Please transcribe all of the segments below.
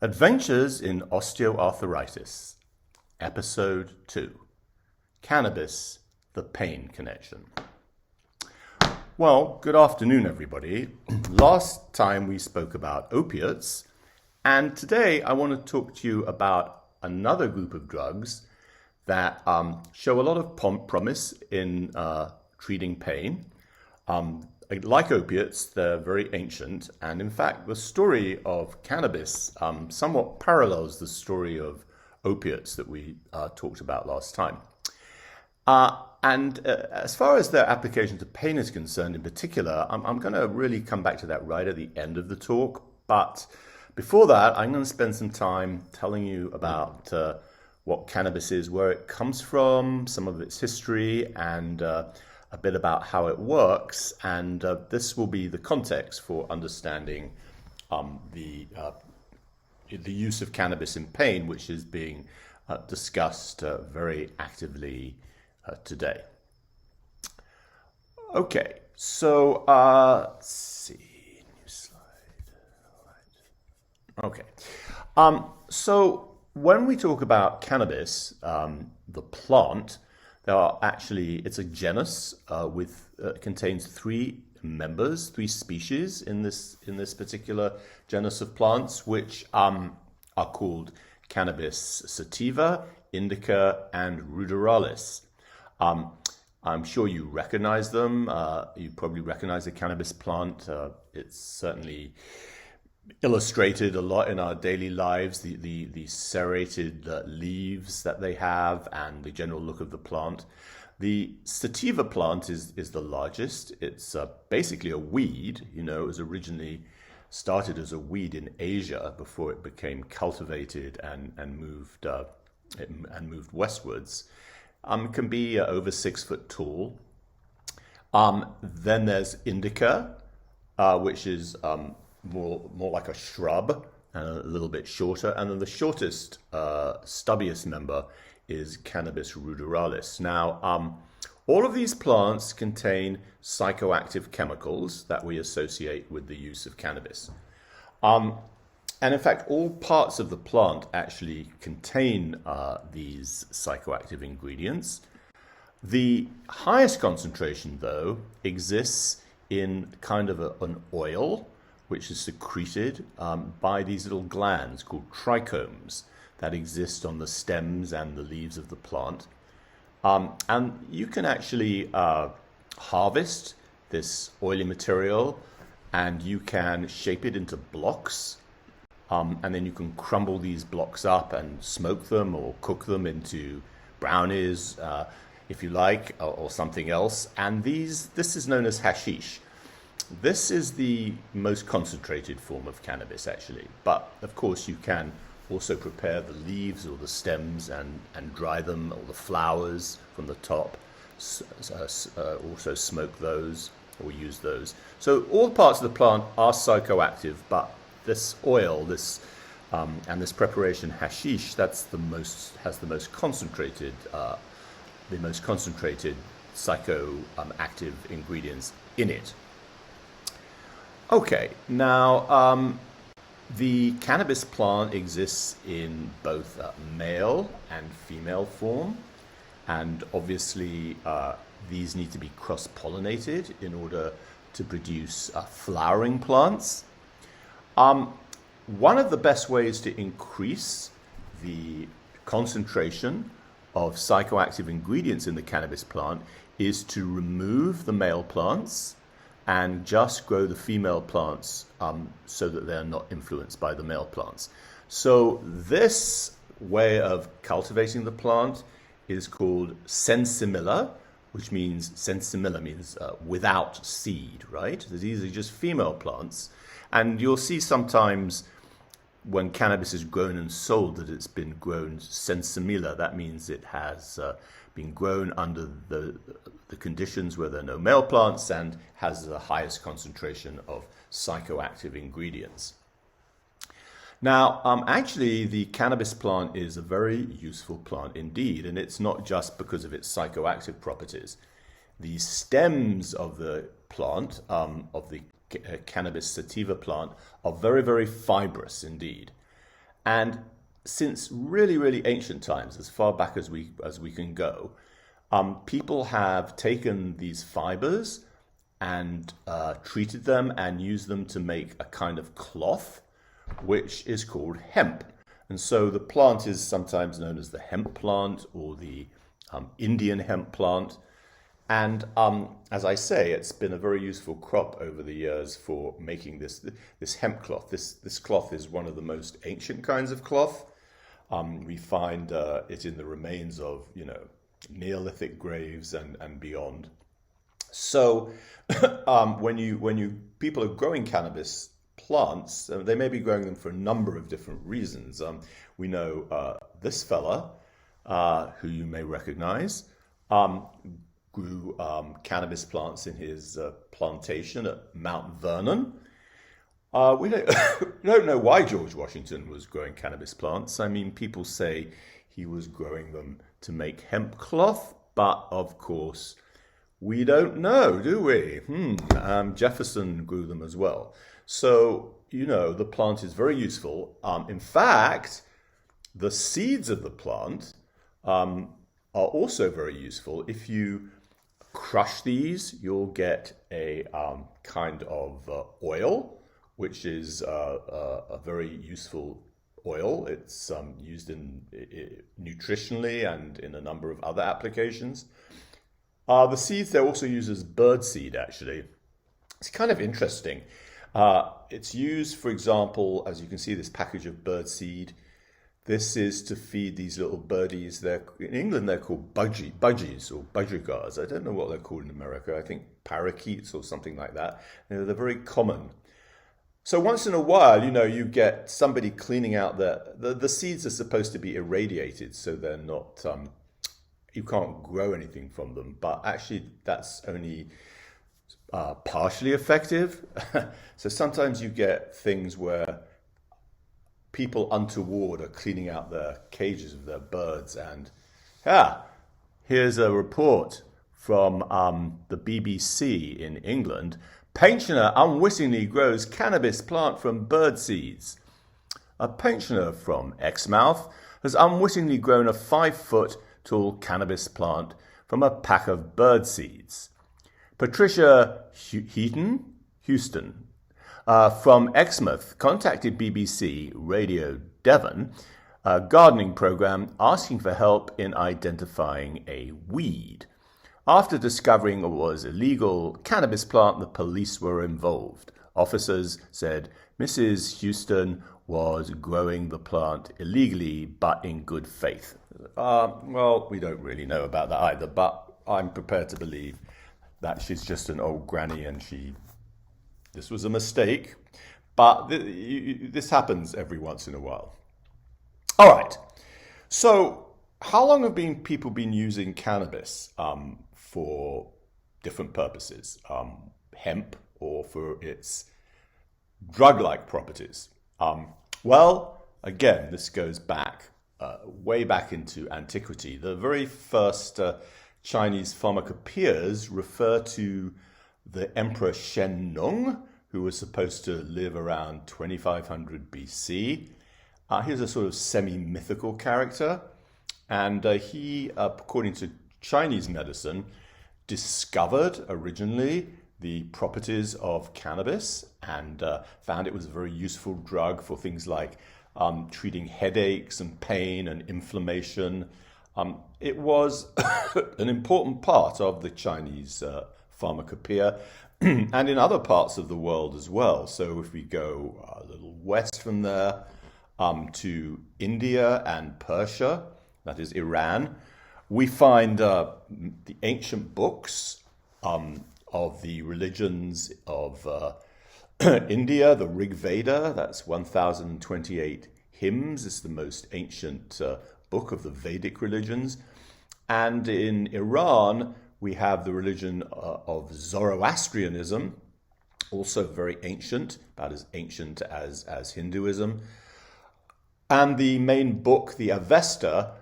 Adventures in Osteoarthritis, Episode 2, Cannabis, the Pain Connection. Well, good afternoon, everybody. Last time we spoke about opiates, and today I want to talk to you about another group of drugs that show a lot of promise in treating pain. Like opiates, they're very ancient, and in fact, the story of cannabis somewhat parallels the story of opiates that we talked about last time. As far as their application to pain is concerned in particular, I'm going to really come back to that right at the end of the talk. But before that, I'm going to spend some time telling you about what cannabis is, where it comes from, some of its history, and a bit about how it works, and this will be the context for understanding the use of cannabis in pain, which is being discussed very actively today. Okay, so let's see, new slide. All right. Okay, so when we talk about cannabis, the plant, it's a genus contains three members, three species in this particular genus of plants, which are called Cannabis sativa, indica, and ruderalis. I'm sure you recognize them. You probably recognize the cannabis plant. It's certainly illustrated a lot in our daily lives, the serrated leaves that they have and the general look of the plant. The sativa plant is the largest. It's basically a weed. It was originally started as a weed in Asia before it became cultivated and moved westwards. It can be over 6 foot tall. Then there's indica, which is more like a shrub and a little bit shorter. And then the shortest, stubbiest member is Cannabis ruderalis. Now, all of these plants contain psychoactive chemicals that we associate with the use of cannabis. And in fact, all parts of the plant actually contain these psychoactive ingredients. The highest concentration, though, exists in kind of an oil, which is secreted by these little glands called trichomes that exist on the stems and the leaves of the plant. And you can actually harvest this oily material, and you can shape it into blocks, and then you can crumble these blocks up and smoke them or cook them into brownies, if you like, or something else. And this is known as hashish. This is the most concentrated form of cannabis, actually. But, of course, you can also prepare the leaves or the stems and dry them, or the flowers from the top, also smoke those or use those. So all parts of the plant are psychoactive, but this oil, and this preparation, hashish, has the most concentrated psychoactive ingredients in it. Okay, now the cannabis plant exists in both male and female form, and obviously these need to be cross-pollinated in order to produce flowering plants. One of the best ways to increase the concentration of psychoactive ingredients in the cannabis plant is to remove the male plants and just grow the female plants so that they're not influenced by the male plants. So this way of cultivating the plant is called sensimilla, which means without seed, right? These are just female plants. And you'll see sometimes when cannabis is grown and sold that it's been grown sensimilla. That means it has been grown under the conditions where there are no male plants and has the highest concentration of psychoactive ingredients. Now, actually, the cannabis plant is a very useful plant indeed, and it's not just because of its psychoactive properties. The stems of the plant, of the Cannabis sativa plant, are very, very fibrous indeed. And since really, really ancient times, as far back as we can go, people have taken these fibers and treated them and used them to make a kind of cloth, which is called hemp. And so the plant is sometimes known as the hemp plant or the Indian hemp plant. And as I say, it's been a very useful crop over the years for making this hemp cloth. This cloth is one of the most ancient kinds of cloth. We find it in the remains of, Neolithic graves and beyond. So when people are growing cannabis plants, they may be growing them for a number of different reasons. We know this fella, who you may recognize, grew cannabis plants in his plantation at Mount Vernon. We don't know why George Washington was growing cannabis plants. I mean, people say he was growing them to make hemp cloth, but of course, we don't know, do we? Jefferson grew them as well. So, the plant is very useful. In fact, the seeds of the plant are also very useful. If you crush these, you'll get a kind of oil, which is a very useful oil. It's used nutritionally and in a number of other applications. The seeds, they're also used as bird seed, actually. It's kind of interesting. It's used, for example, as you can see, this package of bird seed. This is to feed these little birdies. In England, they're called budgies or budgerigars. I don't know what they're called in America. I think parakeets or something like that. They're very common. So once in a while, you get somebody cleaning out the seeds are supposed to be irradiated, so they're not, you can't grow anything from them. But actually, that's only partially effective. So sometimes you get things where people untoward are cleaning out the cages of their birds. And here's a report from the BBC in England. Pensioner unwittingly grows cannabis plant from bird seeds. A pensioner from Exmouth has unwittingly grown a 5-foot tall cannabis plant from a pack of bird seeds. Patricia Houston from Exmouth contacted BBC Radio Devon, a gardening programme, asking for help in identifying a weed. After discovering it was illegal cannabis plant, the police were involved. Officers said Mrs. Houston was growing the plant illegally, but in good faith. Well, we don't really know about that either, but I'm prepared to believe that she's just an old granny and this was a mistake. But this happens every once in a while. All right. So how long have people been using cannabis for different purposes? Hemp or for its drug-like properties? Well, again, this goes back, way back into antiquity. The very first Chinese pharmacopoeias refer to the Emperor Shen Nung, who was supposed to live around 2500 BC. He's a sort of semi-mythical character, and he, according to Chinese medicine, discovered originally the properties of cannabis and found it was a very useful drug for things like treating headaches and pain and inflammation. It was an important part of the Chinese pharmacopoeia and in other parts of the world as well. So if we go a little west from there to India and Persia, that is Iran, we find the ancient books of the religions of India, the Rig Veda, that's 1028 hymns. It's the most ancient book of the Vedic religions. And in Iran, we have the religion of Zoroastrianism, also very ancient, about as ancient as Hinduism. And the main book, the Avesta,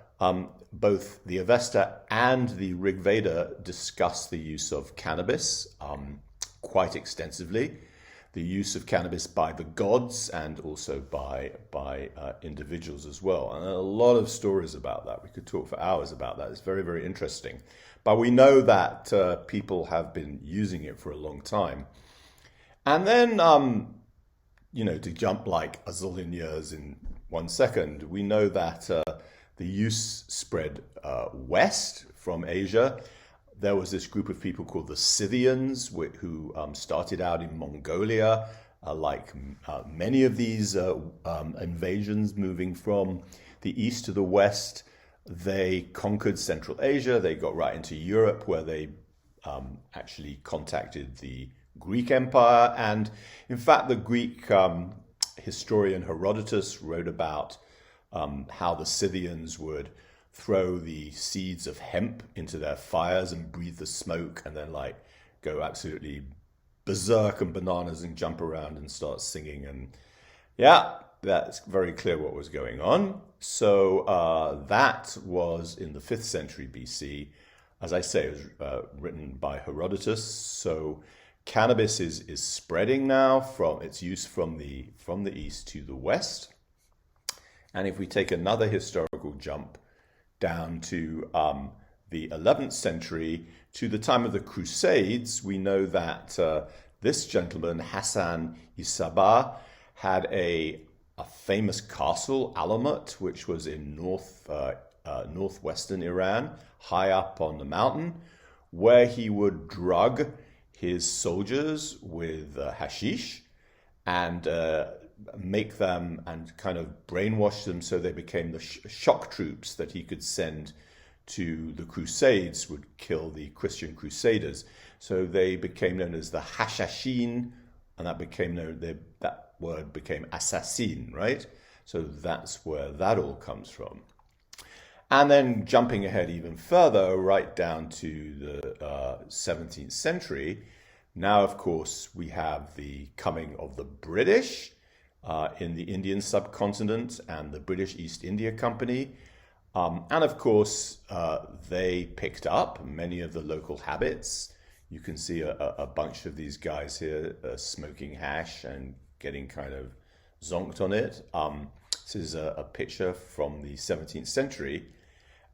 both the Avesta and the Rig Veda discuss the use of cannabis quite extensively. the use of cannabis by the gods and also by individuals as well. And a lot of stories about that. We could talk for hours about that. It's very, very interesting. But we know that people have been using it for a long time. And then, to jump like a zillion years in 1 second, we know that the use spread west from Asia. There was this group of people called the Scythians who started out in Mongolia, like many of these invasions moving from the east to the west. They conquered Central Asia. They got right into Europe, where they actually contacted the Greek Empire. And in fact, the Greek historian Herodotus wrote about how the Scythians would throw the seeds of hemp into their fires and breathe the smoke, and then like go absolutely berserk and bananas and jump around and start singing. And yeah, that's very clear what was going on. So that was in the 5th century BC. As I say, it was written by Herodotus. So cannabis is spreading now from its use from the east to the west. And if we take another historical jump down to the 11th century, to the time of the Crusades, we know that this gentleman, Hassan Isabah, had a famous castle, Alamut, which was in northwestern Iran, high up on the mountain, where he would drug his soldiers with hashish and make them and kind of brainwash them so they became the shock troops that he could send to the Crusades, would kill the Christian Crusaders. So they became known as the Hashashin, and that word became assassin, right? So that's where that all comes from. And then jumping ahead even further, right down to the 17th century, now, of course, we have the coming of the British in the Indian subcontinent and the British East India Company. And of course, they picked up many of the local habits. You can see a bunch of these guys here smoking hash and getting kind of zonked on it. This is a picture from the 17th century.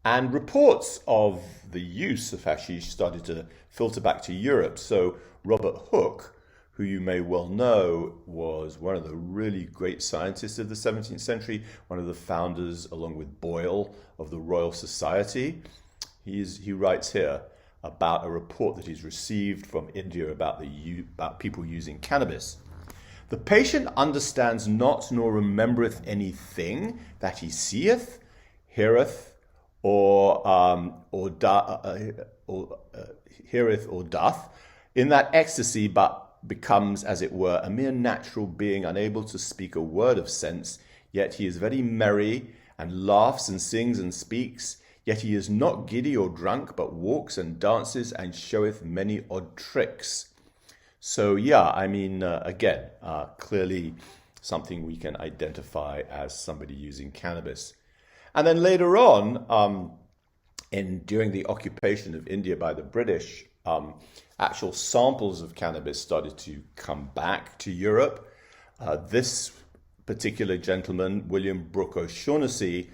And reports of the use of hashish started to filter back to Europe. So Robert Hooke, who you may well know, was one of the really great scientists of the 17th century, one of the founders, along with Boyle, of the Royal Society. He writes here about a report that he's received from India about people using cannabis. The patient understands not nor remembereth anything that he seeth, heareth, or heareth or doth in that ecstasy, but becomes, as it were, a mere natural being, unable to speak a word of sense. Yet he is very merry, and laughs and sings and speaks. Yet he is not giddy or drunk, but walks and dances and showeth many odd tricks. So yeah, I mean, again, clearly something we can identify as somebody using cannabis. And then later on, during the occupation of India by the British, actual samples of cannabis started to come back to Europe. This particular gentleman, William Brooke O'Shaughnessy,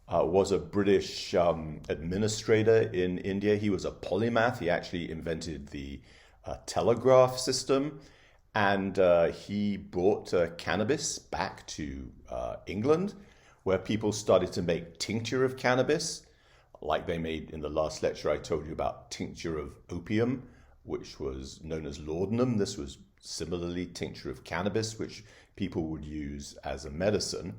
was a British administrator in India. He was a polymath. He actually invented the telegraph system, and he brought cannabis back to England, where people started to make tincture of cannabis, like they made in the last lecture. I told you about tincture of opium, which was known as laudanum. This was similarly tincture of cannabis, which people would use as a medicine.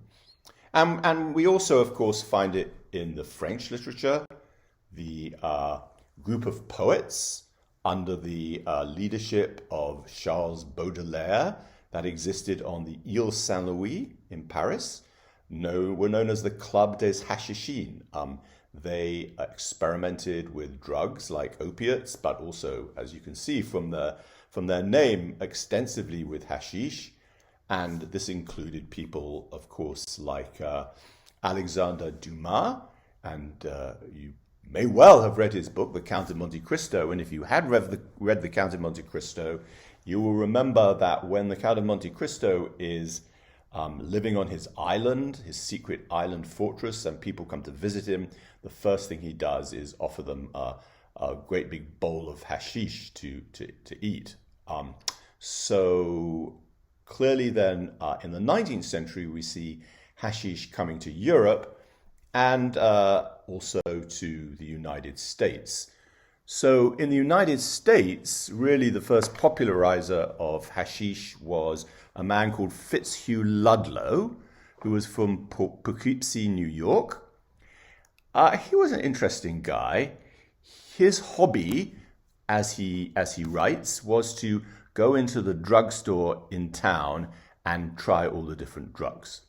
And we also, of course, find it in the French literature. The group of poets under the leadership of Charles Baudelaire that existed on the Ile Saint-Louis in Paris were known as the Club des Hashishines. They experimented with drugs like opiates, but also, as you can see from their name, extensively with hashish. And this included people, of course, like Alexandre Dumas, and you may well have read his book, The Count of Monte Cristo. And if you had read The Count of Monte Cristo, you will remember that when the Count of Monte Cristo is living on his island, his secret island fortress, and people come to visit him, the first thing he does is offer them a great big bowl of hashish to eat. So clearly then, in the 19th century, we see hashish coming to Europe and also to the United States. So in the United States, really the first popularizer of hashish was a man called Fitzhugh Ludlow, who was from Poughkeepsie, New York. He was an interesting guy. His hobby, as he writes, was to go into the drugstore in town and try all the different drugs.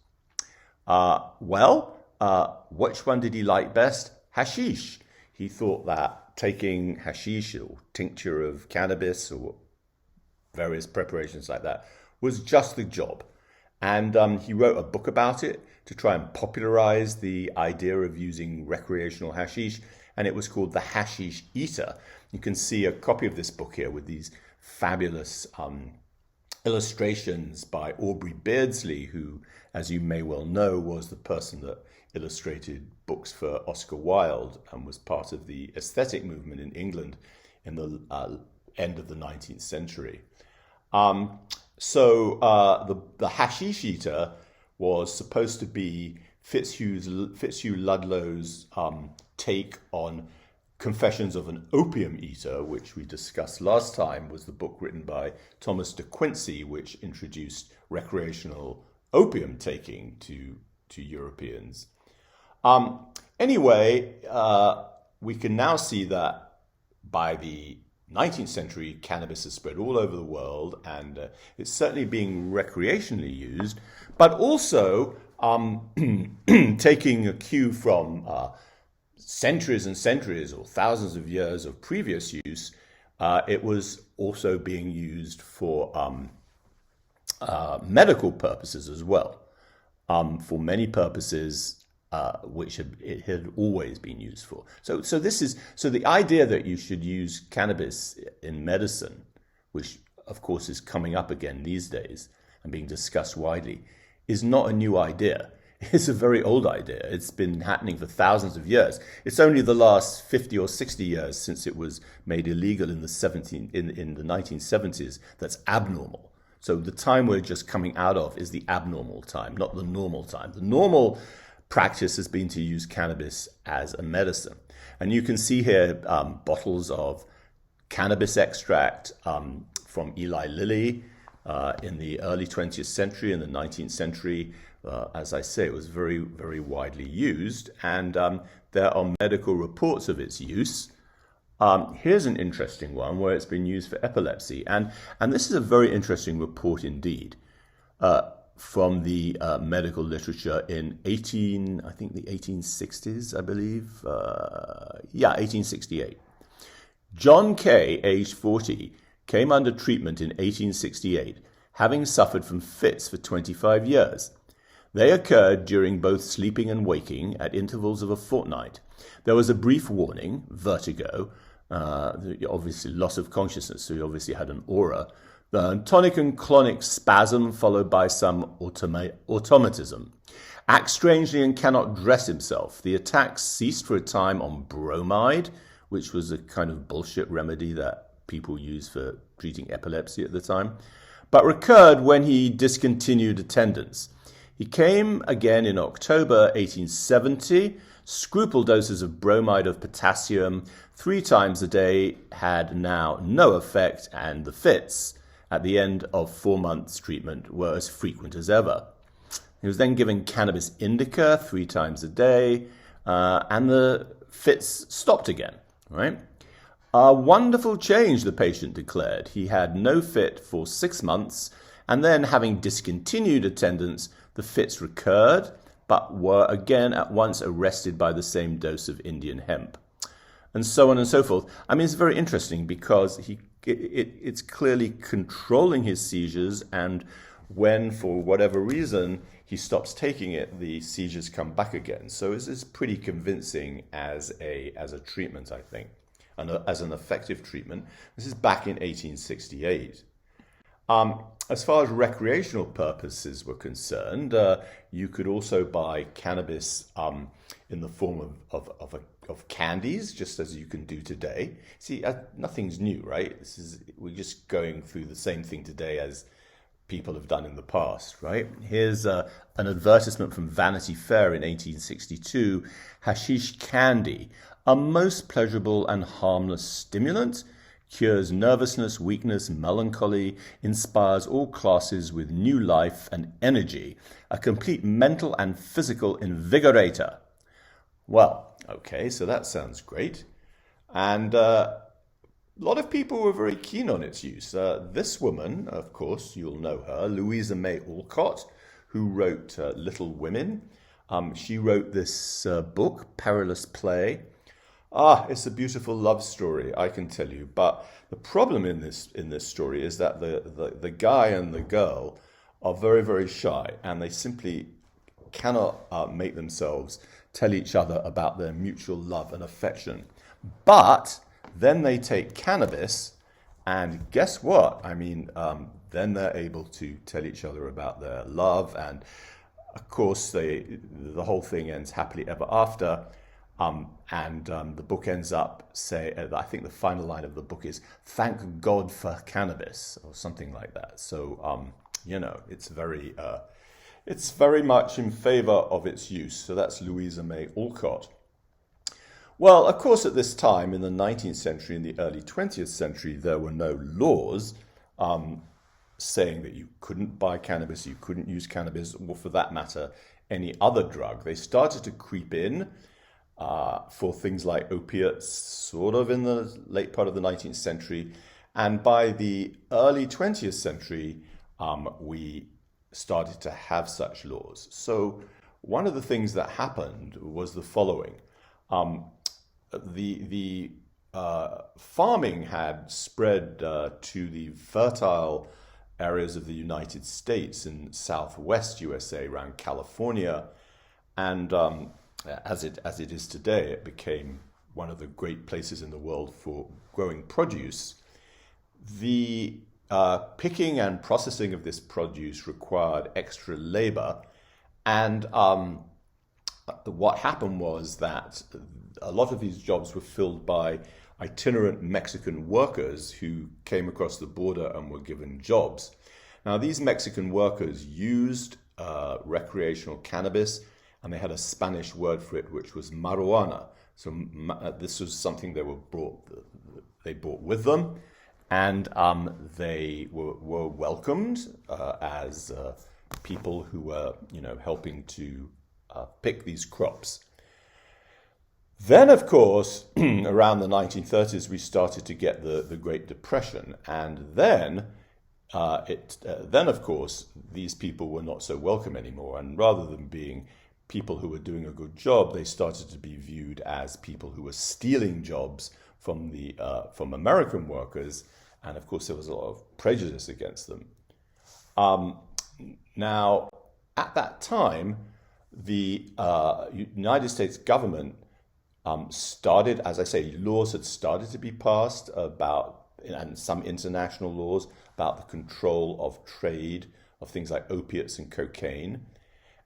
Which one did he like best? Hashish. He thought that taking hashish or tincture of cannabis or various preparations like that was just the job. And he wrote a book about it to try and popularize the idea of using recreational hashish, and it was called The Hashish Eater. You can see a copy of this book here with these fabulous illustrations by Aubrey Beardsley, who, as you may well know, was the person that illustrated books for Oscar Wilde and was part of the aesthetic movement in England in the end of the 19th century. So the Hashish Eater was supposed to be Fitzhugh Ludlow's take on Confessions of an Opium Eater, which we discussed last time, was the book written by Thomas de Quincey, which introduced recreational opium taking to Europeans. Anyway, we can now see that by the 19th century, cannabis has spread all over the world, and it's certainly being recreationally used, but also taking a cue from centuries and centuries or thousands of years of previous use, it was also being used for medical purposes as well, for many purposes which it had always been used for. So the idea that you should use cannabis in medicine, which of course is coming up again these days and being discussed widely, is not a new idea. It's a very old idea. It's been happening for thousands of years. It's only the last 50 or 60 years since it was made illegal in the 1970s that's abnormal. So the time we're just coming out of is the abnormal time, not the normal time. The normal practice has been to use cannabis as a medicine. And you can see here bottles of cannabis extract from Eli Lilly in the early 20th century. In the 19th century, as I say, it was very, very widely used. And there are medical reports of its use. Here's an interesting one where it's been used for epilepsy. And this is a very interesting report indeed. From the medical literature in the 1860s, I believe. 1868. John Kay, aged 40, came under treatment in 1868, having suffered from fits for 25 years. They occurred during both sleeping and waking at intervals of a fortnight. There was a brief warning, vertigo, obviously loss of consciousness, so he obviously had an aura, the tonic and clonic spasm followed by some automatism. Acts strangely and cannot dress himself. The attacks ceased for a time on bromide, which was a kind of bullshit remedy that people used for treating epilepsy at the time, but recurred when he discontinued attendance. He came again in October 1870. Scruple doses of bromide of potassium 3 times a day had now no effect, and the fits at the end of 4 months' treatment were as frequent as ever. He was then given cannabis indica 3 times a day, and the fits stopped again, right? A wonderful change, the patient declared. He had no fit for 6 months, and then, having discontinued attendance, the fits recurred, but were again at once arrested by the same dose of Indian hemp, and so on and so forth. I mean, it's very interesting because it's clearly controlling his seizures, and when, for whatever reason, he stops taking it, the seizures come back again. So it's pretty convincing as a treatment, I think, and as an effective treatment. This is back in 1868. As far as recreational purposes were concerned, you could also buy cannabis in the form of candies, just as you can do today. See, nothing's new, right? We're just going through the same thing today as people have done in the past, right? Here's an advertisement from Vanity Fair in 1862. Hashish candy, a most pleasurable and harmless stimulant, cures nervousness, weakness, melancholy, inspires all classes with new life and energy, a complete mental and physical invigorator. Well, okay, so that sounds great. And a lot of people were very keen on its use. This woman, of course, you'll know her, Louisa May Alcott, who wrote Little Women. She wrote this book, Perilous Play. It's a beautiful love story, I can tell you. But the problem in this story is that the guy and the girl are very, very shy, and they simply cannot make themselves tell each other about their mutual love and affection. But then they take cannabis, and guess what? I mean, then they're able to tell each other about their love, and of course, the whole thing ends happily ever after. The book ends up I think the final line of the book is "Thank God for cannabis" or something like that. So it's very much in favor of its use. So that's Louisa May Alcott. Well, of course, at this time in the 19th century, in the early 20th century, there were no laws saying that you couldn't buy cannabis, you couldn't use cannabis, or for that matter, any other drug. They started to creep in for things like opiates, sort of in the late part of the 19th century. And by the early 20th century, we started to have such laws. So one of the things that happened was the following. The farming had spread to the fertile areas of the United States in southwest USA, around California, and as it is today, it became one of the great places in the world for growing produce. The picking and processing of this produce required extra labor, and what happened was that a lot of these jobs were filled by itinerant Mexican workers who came across the border and were given jobs. Now, these Mexican workers used recreational cannabis, and they had a Spanish word for it, which was marijuana. So this was something they brought with them, and they were welcomed as people who were, helping to pick these crops. Then, of course, around the 1930s, we started to get the Great Depression, and then, of course, these people were not so welcome anymore, and rather than being people who were doing a good job, they started to be viewed as people who were stealing jobs from American workers, and of course, there was a lot of prejudice against them. Now, at that time, the United States government started, as I say, laws had started to be passed and some international laws about the control of trade of things like opiates and cocaine.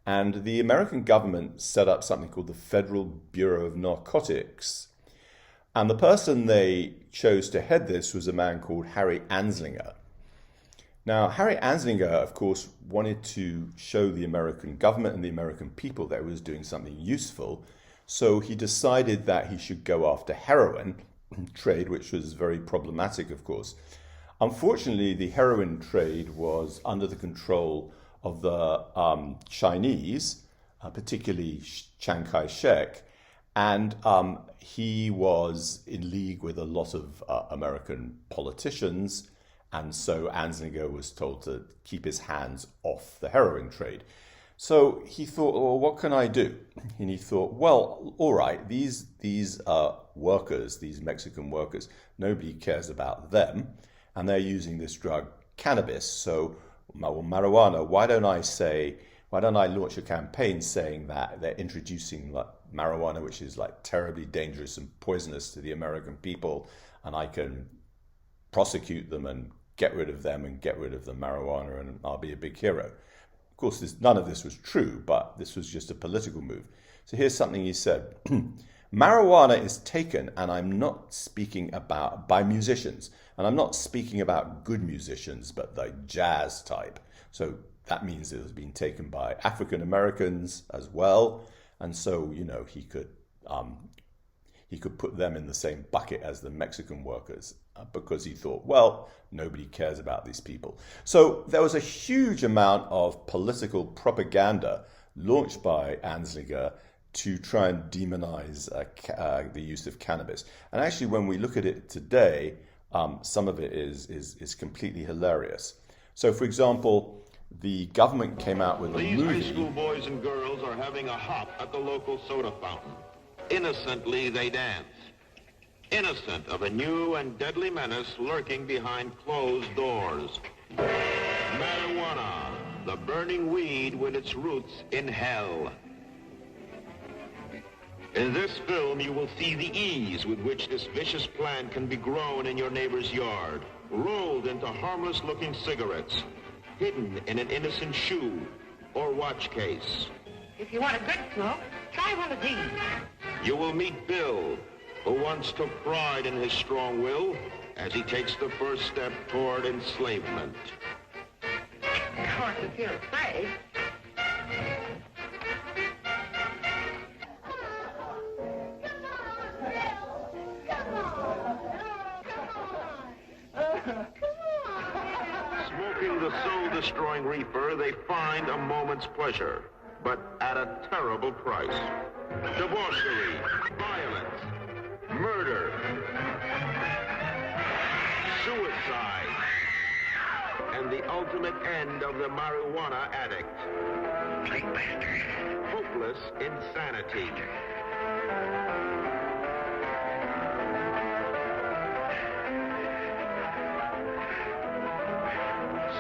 And the American government set up something called the Federal Bureau of Narcotics. And the person they chose to head this was a man called Harry Anslinger. Now, Harry Anslinger, of course, wanted to show the American government and the American people that he was doing something useful. So he decided that he should go after heroin trade, which was very problematic, of course. Unfortunately, the heroin trade was under the control of the Chinese, particularly Chiang Kai-shek, and he was in league with a lot of American politicians, and so Anslinger was told to keep his hands off the heroin trade. So he thought, well, what can I do? And he thought, well, all right, these workers, these Mexican workers, nobody cares about them, and they're using this drug, cannabis, so marijuana. Why don't I say, why don't I launch a campaign saying that they're introducing like marijuana, which is like terribly dangerous and poisonous to the American people, and I can prosecute them and get rid of them and get rid of the marijuana, and I'll be a big hero. Of course, none of this was true, but this was just a political move. So here's something he said. Marijuana is taken, and I'm not speaking about by musicians, and I'm not speaking about good musicians, but the jazz type. So that means it has been taken by African Americans as well, and so he could put them in the same bucket as the Mexican workers because he thought, well, nobody cares about these people. So there was a huge amount of political propaganda launched by Anslinger to try and demonize the use of cannabis. And actually, when we look at it today, some of it is completely hilarious. So, for example, the government came out with a movie. These high school boys and girls are having a hop at the local soda fountain. Innocently, they dance. Innocent of a new and deadly menace lurking behind closed doors. Marijuana, the burning weed with its roots in hell. In this film, you will see the ease with which this vicious plant can be grown in your neighbor's yard, rolled into harmless-looking cigarettes, hidden in an innocent shoe or watch case. If you want a good smoke, try one of these. You will meet Bill, who once took pride in his strong will as he takes the first step toward enslavement. Of course, if you're afraid. Smoking the soul-destroying reefer, they find a moment's pleasure, but at a terrible price. Debauchery, violence, murder, suicide, and the ultimate end of the marijuana addict. Hopeless insanity.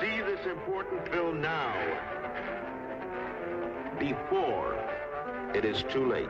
See this important film now, before it is too late.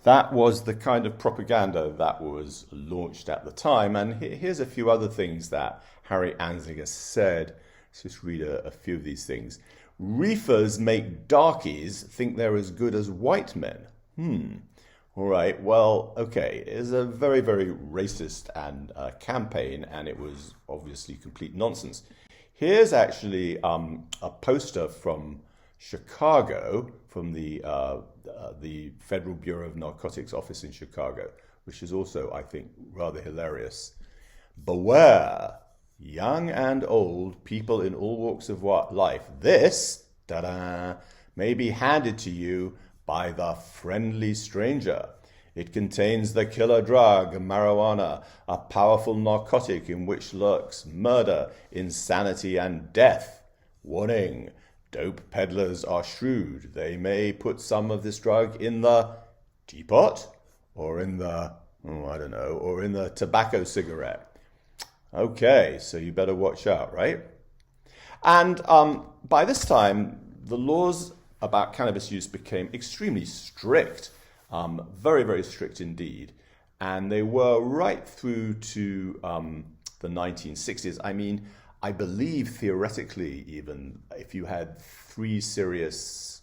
That was the kind of propaganda that was launched at the time. And here's a few other things that Harry Anslinger said. Let's just read a few of these things. Reefers make darkies think they're as good as white men. All right, well, okay. It's a very, very racist and campaign, and it was obviously complete nonsense. Here's actually a poster from Chicago, from the Federal Bureau of Narcotics office in Chicago, which is also, I think, rather hilarious. Beware, young and old, people in all walks of life. This, ta-da, may be handed to you by the friendly stranger. It contains the killer drug, marijuana, a powerful narcotic in which lurks murder, insanity, and death. Warning. Dope peddlers are shrewd. They may put some of this drug in the teapot or in the, or in the tobacco cigarette. Okay, so you better watch out, right? And by this time, the laws about cannabis use became extremely strict, very, very strict indeed. And they were right through to the 1960s. I mean, I believe theoretically, even if you had 3 serious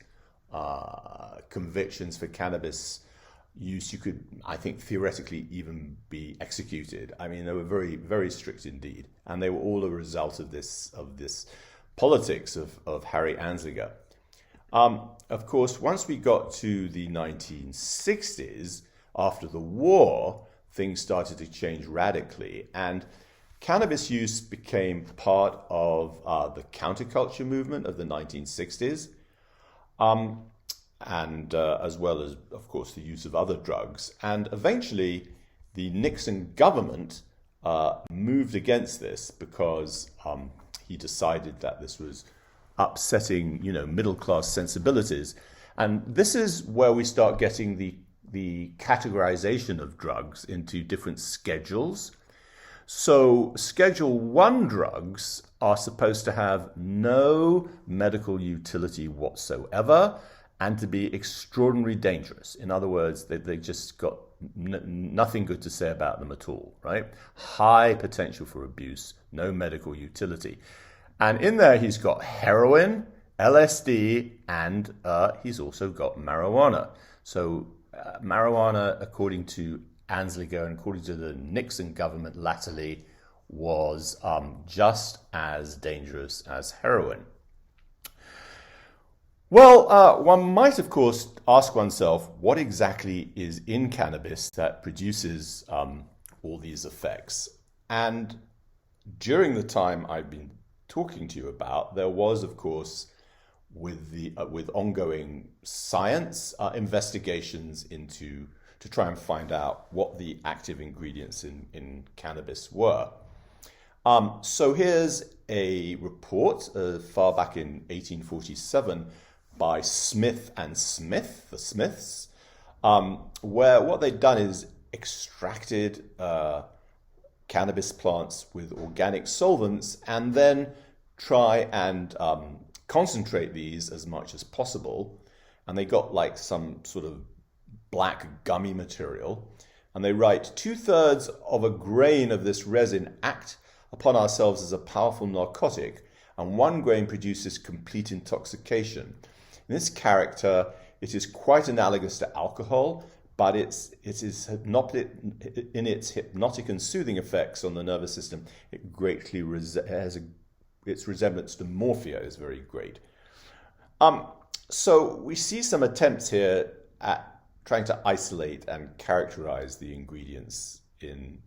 convictions for cannabis use, you could, I think, theoretically even be executed. I mean, they were very, very strict indeed, and they were all a result of this politics of Harry Anslinger. Of course, once we got to the 1960s, after the war, things started to change radically, and cannabis use became part of the counterculture movement of the 1960s. and as well as, of course, the use of other drugs. And eventually, the Nixon government moved against this because he decided that this was upsetting, middle-class sensibilities. And this is where we start getting the categorization of drugs into different schedules. So Schedule 1 drugs are supposed to have no medical utility whatsoever and to be extraordinarily dangerous. In other words, they just got nothing good to say about them at all, right? High potential for abuse, no medical utility. And in there, he's got heroin, LSD, and he's also got marijuana. So marijuana, according to Anslinger and according to the Nixon government latterly, was just as dangerous as heroin. Well, one might, of course, ask oneself, what exactly is in cannabis that produces all these effects? And during the time I've been talking to you about, there was, of course, with ongoing science investigations to try and find out what the active ingredients in cannabis were. So here's a report far back in 1847 by Smith and Smith, the Smiths, where what they'd done is extracted cannabis plants with organic solvents and then try and concentrate these as much as possible. And they got like some sort of black gummy material. And they write, 2/3 of a grain of this resin act upon ourselves as a powerful narcotic, and 1 grain produces complete intoxication. In this character, it is quite analogous to alcohol, but it is in its hypnotic and soothing effects on the nervous system. It greatly its resemblance to morphia is very great. So we see some attempts here at trying to isolate and characterize the ingredients in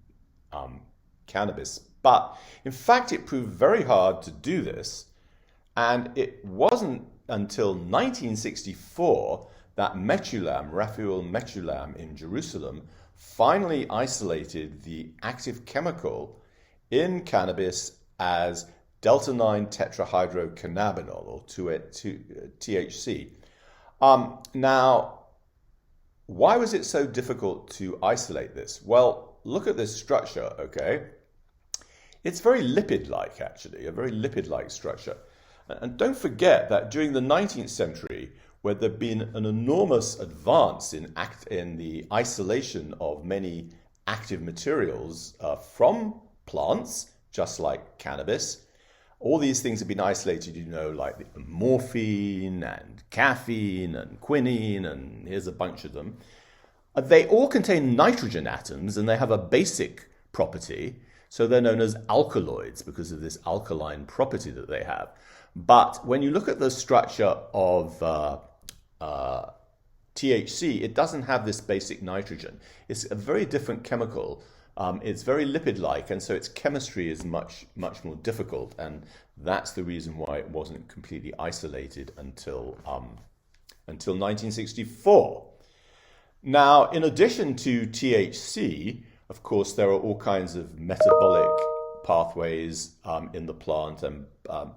cannabis. But in fact, it proved very hard to do this. And it wasn't until 1964 that Raphael Mechoulam in Jerusalem finally isolated the active chemical in cannabis as delta-9 tetrahydrocannabinol, or THC. Now, why was it so difficult to isolate this? Well, look at this structure, okay? It's very lipid-like, actually, a very lipid-like structure. And don't forget that during the 19th century, where there'd been an enormous advance in the isolation of many active materials from plants, just like cannabis, all these things have been isolated, like morphine and caffeine and quinine, and here's a bunch of them. They all contain nitrogen atoms, and they have a basic property. So they're known as alkaloids because of this alkaline property that they have. But when you look at the structure of THC, it doesn't have this basic nitrogen. It's a very different chemical. It's very lipid-like, and so its chemistry is much, much more difficult. And that's the reason why it wasn't completely isolated until 1964. Now, in addition to THC, of course, there are all kinds of metabolic pathways in the plant and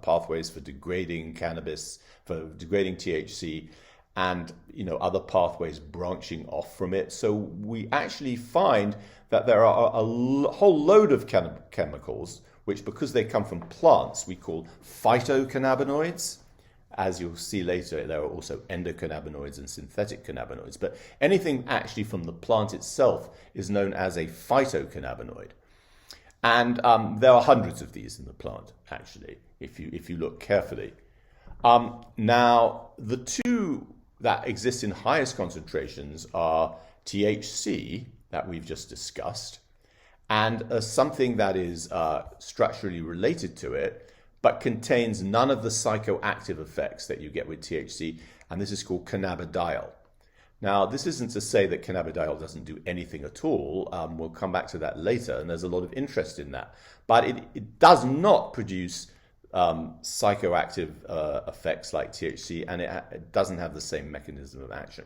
pathways for degrading cannabis, for degrading THC, and other pathways branching off from it. So we actually find that there are a whole load of chemicals, which, because they come from plants, we call phytocannabinoids. As you'll see later, there are also endocannabinoids and synthetic cannabinoids. But anything actually from the plant itself is known as a phytocannabinoid. And there are hundreds of these in the plant, actually, if you look carefully. Now, the two that exist in highest concentrations are THC, that we've just discussed, and something that is structurally related to it, but contains none of the psychoactive effects that you get with THC, and this is called cannabidiol. Now, this isn't to say that cannabidiol doesn't do anything at all. We'll come back to that later, and there's a lot of interest in that. But it does not produce psychoactive effects like THC, and it doesn't have the same mechanism of action.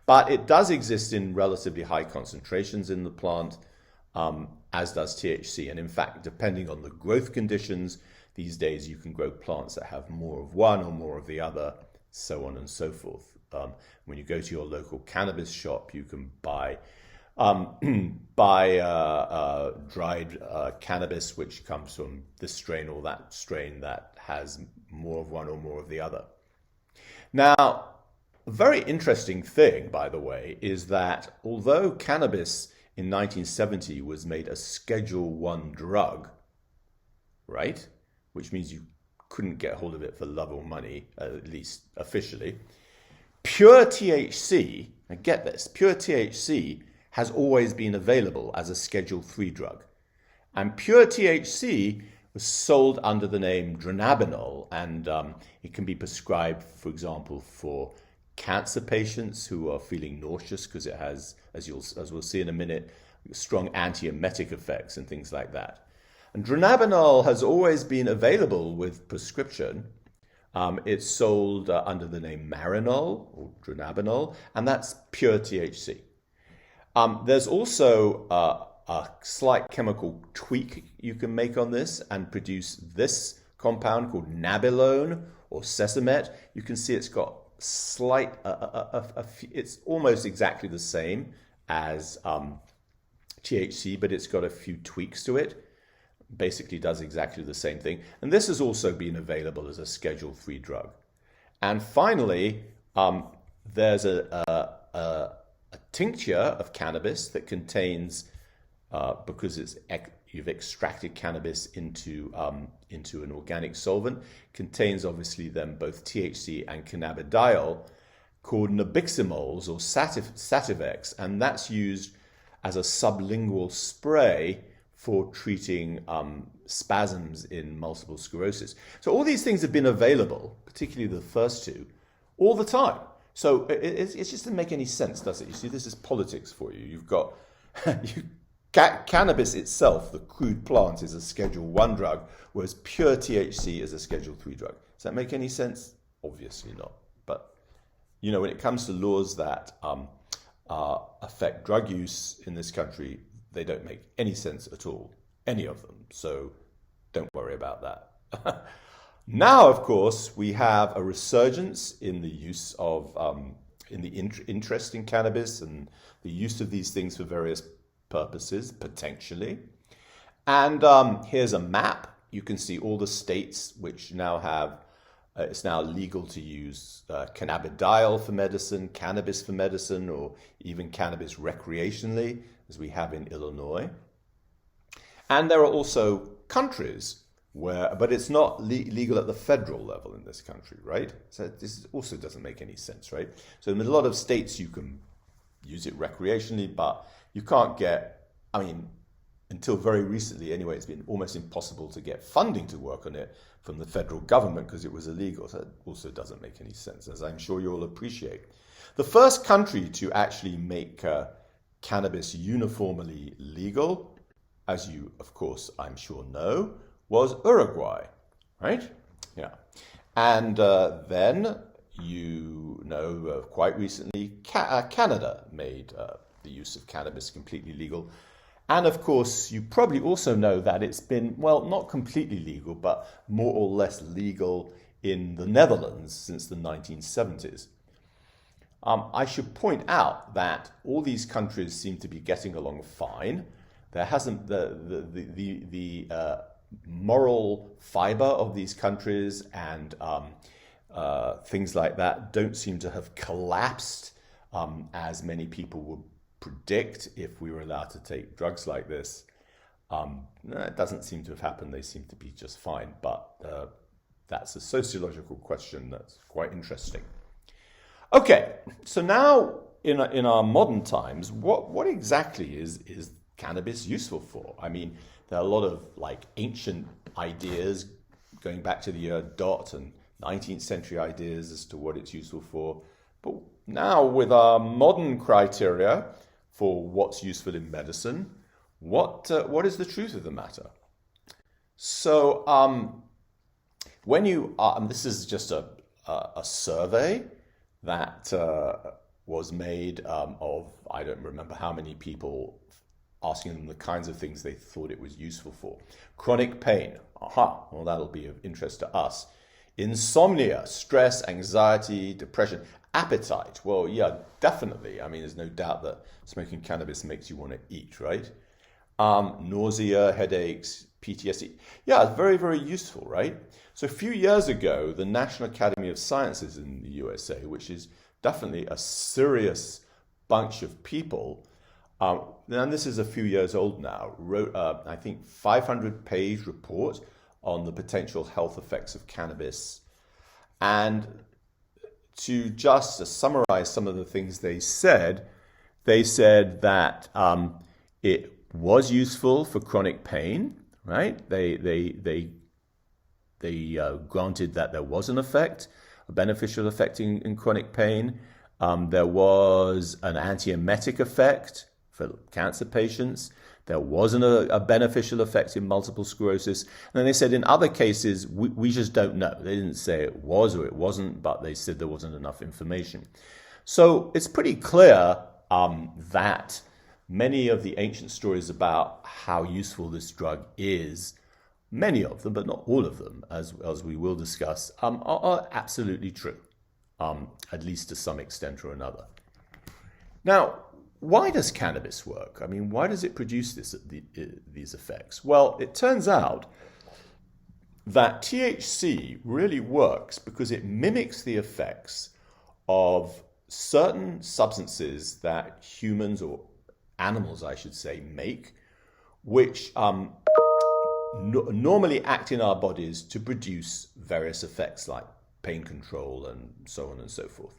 But it does exist in relatively high concentrations in the plant, as does THC. And in fact, depending on the growth conditions, these days you can grow plants that have more of one or more of the other, so on and so forth. When you go to your local cannabis shop, you can buy dried cannabis, which comes from this strain or that strain that has more of one or more of the other. Now, a very interesting thing, by the way, is that although cannabis in 1970 was made a Schedule 1 drug, right, which means you couldn't get hold of it for love or money, at least officially, pure THC, and get this, pure THC has always been available as a Schedule 3 drug. And pure THC was sold under the name dronabinol, and it can be prescribed, for example, for cancer patients who are feeling nauseous because it has, as we'll see in a minute, strong antiemetic effects and things like that. And dronabinol has always been available with prescription. It's sold under the name Marinol or dronabinol, and that's pure THC. There's also a slight chemical tweak you can make on this and produce this compound called nabilone or sesamet. You can see it's got slight, it's almost exactly the same as THC, but it's got a few tweaks to it. Basically does exactly the same thing. And this has also been available as a Schedule 3 drug. And finally, there's a tincture of cannabis that contains, because you've extracted cannabis into an organic solvent, contains obviously then both THC and cannabidiol, called nabiximols or Sativex, and that's used as a sublingual spray for treating spasms in multiple sclerosis. So all these things have been available, particularly the first two, all the time. So it just doesn't make any sense, does it? You see, this is politics for you. You've got cannabis itself, the crude plant, is a Schedule 1 drug, whereas pure THC is a Schedule 3 drug. Does that make any sense? Obviously not. But, you know, when it comes to laws that affect drug use in this country, they don't make any sense at all, any of them. So don't worry about that. Now, of course, we have a resurgence in the use of, in the interest in cannabis and the use of these things for various purposes, potentially. And here's a map. You can see all the states which now have, it's now legal to use cannabidiol for medicine, cannabis for medicine, or even cannabis recreationally, as we have in Illinois. And there are also countries where, but it's not legal at the federal level in this country, right? So this also doesn't make any sense, right? So in a lot of states you can use it recreationally, but you can't get, I mean, until very recently anyway, it's been almost impossible to get funding to work on it from the federal government because it was illegal. So it also doesn't make any sense, as I'm sure you'll appreciate. The first country to actually make cannabis uniformly legal, as you, of course, I'm sure know, was Uruguay, right? Yeah. And then, you know, quite recently, Canada made the use of cannabis completely legal. And of course, you probably also know that it's been, well, not completely legal, but more or less legal in the Netherlands since the 1970s. I should point out that all these countries seem to be getting along fine. There hasn't the moral fiber of these countries and things like that don't seem to have collapsed as many people would predict if we were allowed to take drugs like this. It doesn't seem to have happened. They seem to be just fine, but that's a sociological question that's quite interesting. Okay, so now in our modern times, what exactly is cannabis useful for? I mean, there are a lot of like ancient ideas going back to the year dot and 19th century ideas as to what it's useful for. But now with our modern criteria for what's useful in medicine, what is the truth of the matter? So when you are, and this is just a survey that was made of, I don't remember how many people, asking them the kinds of things they thought it was useful for. Chronic pain, well, that'll be of interest to us. Insomnia, stress, anxiety, depression, appetite. Well, yeah, definitely. I mean, there's no doubt that smoking cannabis makes you want to eat, right? Nausea, headaches, PTSD. Yeah, it's very, very useful, right? So a few years ago, the National Academy of Sciences in the USA, which is definitely a serious bunch of people, and this is a few years old now, wrote, I think, 500-page report on the potential health effects of cannabis. And to just summarize some of the things they said that it was useful for chronic pain, right? They granted that there was an effect, a beneficial effect in chronic pain. There was an antiemetic effect for cancer patients. There wasn't a beneficial effect in multiple sclerosis. And then they said in other cases, we just don't know. They didn't say it was or it wasn't, but they said there wasn't enough information. So it's pretty clear that many of the ancient stories about how useful this drug is, many of them, but not all of them, as we will discuss, are absolutely true, at least to some extent or another. Now, why does cannabis work? I mean, why does it produce these effects? Well, it turns out that THC really works because it mimics the effects of certain substances that humans, or animals, I should say, make, which normally act in our bodies to produce various effects like pain control and so on and so forth.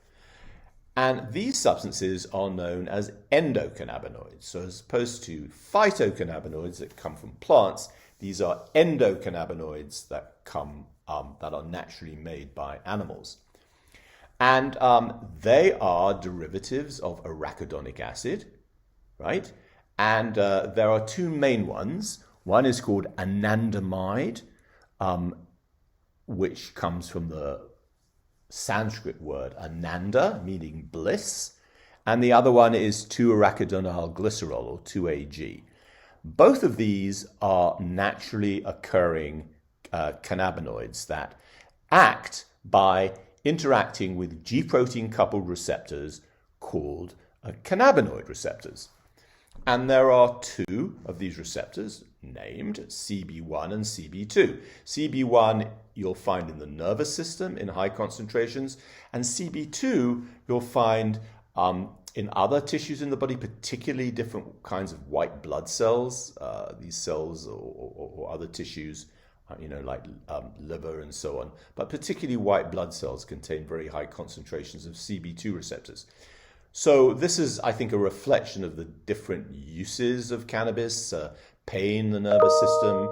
And these substances are known as endocannabinoids. So as opposed to phytocannabinoids that come from plants, these are endocannabinoids that are naturally made by animals. And they are derivatives of arachidonic acid, right? And there are two main ones. One is called anandamide, which comes from the Sanskrit word ananda, meaning bliss, and the other one is 2-arachidonyl glycerol, or 2-AG. Both of these are naturally occurring cannabinoids that act by interacting with G-protein coupled receptors called cannabinoid receptors. And there are two of these receptors named CB1 and CB2. CB1 you'll find in the nervous system in high concentrations, and CB2 you'll find in other tissues in the body, particularly different kinds of white blood cells. These cells or other tissues, like liver and so on, but particularly white blood cells contain very high concentrations of CB2 receptors. So this is, I think, a reflection of the different uses of cannabis, pain in the nervous system,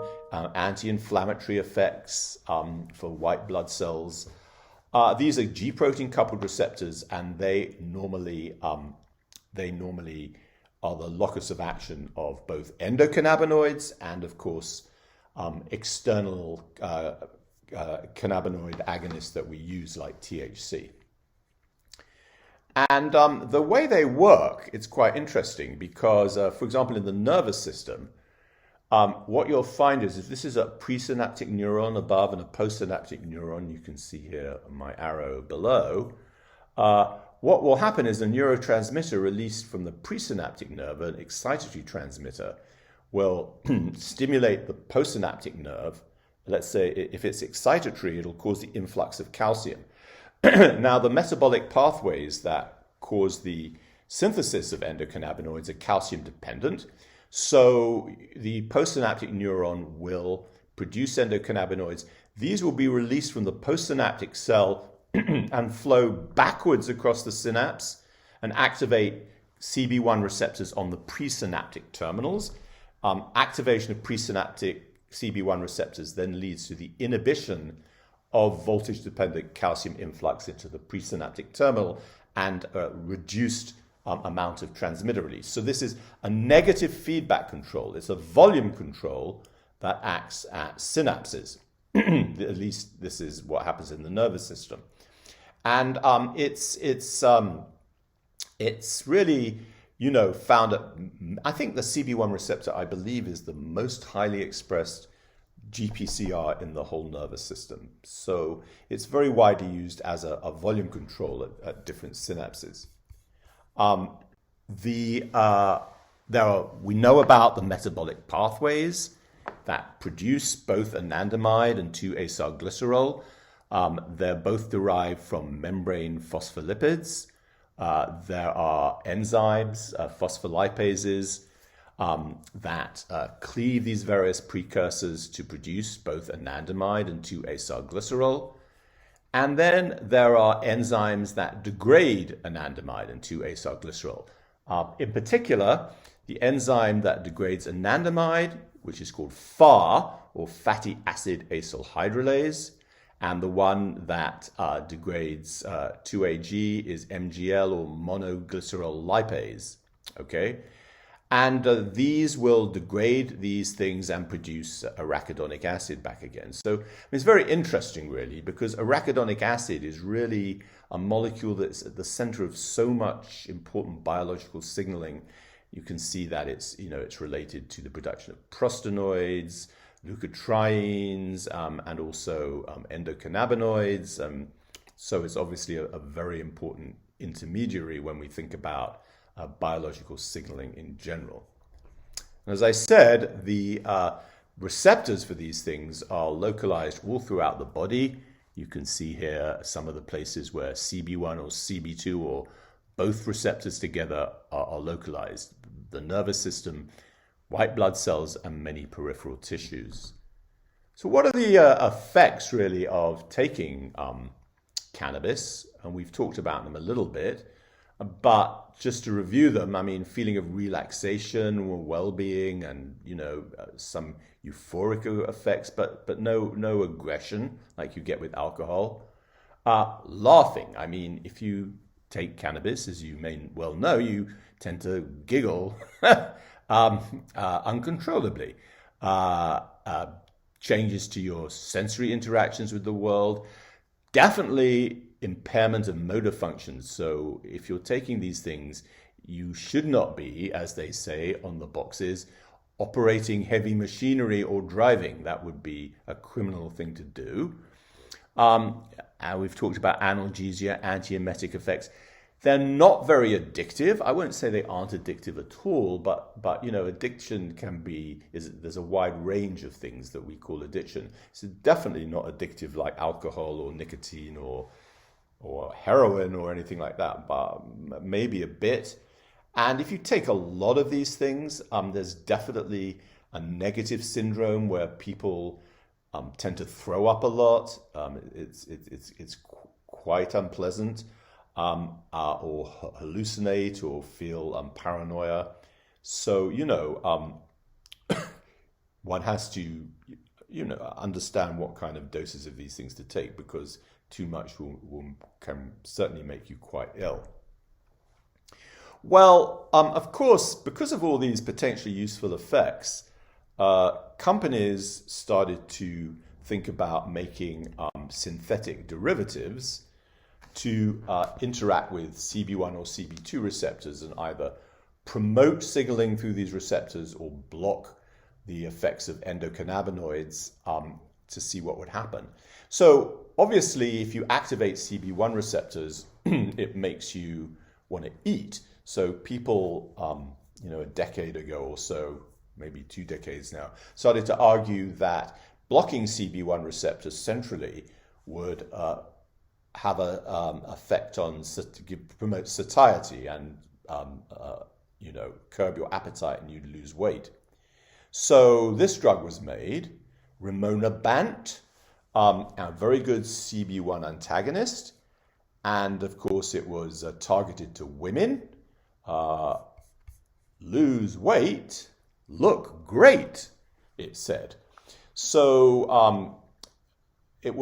anti-inflammatory effects for white blood cells. These are G-protein coupled receptors, and they normally are the locus of action of both endocannabinoids and, of course, external cannabinoid agonists that we use, like THC. And the way they work, it's quite interesting because, for example, in the nervous system, what you'll find is this is a presynaptic neuron above and a postsynaptic neuron. You can see here my arrow below. What will happen is a neurotransmitter released from the presynaptic nerve, an excitatory transmitter, will stimulate the postsynaptic nerve. Let's say if it's excitatory, it'll cause the influx of calcium. Now, the metabolic pathways that cause the synthesis of endocannabinoids are calcium dependent. So the postsynaptic neuron will produce endocannabinoids. These will be released from the postsynaptic cell and flow backwards across the synapse and activate CB1 receptors on the presynaptic terminals. Activation of presynaptic CB1 receptors then leads to the inhibition of voltage-dependent calcium influx into the presynaptic terminal and a reduced amount of transmitter release. So this is a negative feedback control. It's a volume control that acts at synapses. At least this is what happens in the nervous system. And it's really, found at, I think the CB1 receptor, I believe, is the most highly expressed GPCR in the whole nervous system. So it's very widely used as a volume control at different synapses. We know about the metabolic pathways that produce both anandamide and 2-acylglycerol. They're both derived from membrane phospholipids. There are enzymes, phospholipases, that cleave these various precursors to produce both anandamide and 2-acylglycerol. And then there are enzymes that degrade anandamide and 2-acylglycerol. In particular, the enzyme that degrades anandamide, which is called FAR, or fatty acid acyl hydrolase, and the one that degrades 2-AG is MGL, or monoglycerol lipase. Okay? And these will degrade these things and produce arachidonic acid back again. So it's very interesting, really, because arachidonic acid is really a molecule that's at the center of so much important biological signaling. You can see that it's related to the production of prostanoids, leukotrienes, and also endocannabinoids. So it's obviously a very important intermediary when we think about biological signaling in general. And as I said, the receptors for these things are localized all throughout the body. You can see here some of the places where CB1 or CB2 or both receptors together are localized. The nervous system, white blood cells, and many peripheral tissues. So what are the effects really of taking cannabis? And we've talked about them a little bit. But just to review them, I mean, feeling of relaxation or well-being, and some euphoric effects, but no aggression like you get with alcohol. Laughing. I mean, if you take cannabis, as you may well know, you tend to giggle uncontrollably. Changes to your sensory interactions with the world. Definitely impairment of motor functions. So if you're taking these things, you should not be, as they say on the boxes, operating heavy machinery or driving. That would be a criminal thing to do. And we've talked about analgesia, antiemetic effects. They're not very addictive. I won't say they aren't addictive at all, but addiction there's a wide range of things that we call addiction. It's definitely not addictive like alcohol or nicotine or heroin or anything like that, but maybe a bit. And if you take a lot of these things, there's definitely a negative syndrome where people tend to throw up a lot. It's quite unpleasant, or hallucinate or feel paranoia. So one has to understand what kind of doses of these things to take, because too much can certainly make you quite ill. Well, of course, because of all these potentially useful effects, companies started to think about making synthetic derivatives to interact with CB1 or CB2 receptors and either promote signaling through these receptors or block the effects of endocannabinoids to see what would happen. So obviously, if you activate CB1 receptors, it makes you want to eat. So people, a decade ago or so, maybe 2 decades now, started to argue that blocking CB1 receptors centrally would have an effect on promote satiety and curb your appetite, and you'd lose weight. So this drug was made, rimonabant, a very good CB1 antagonist, and of course it was targeted to women. Lose weight, look great, it said. So it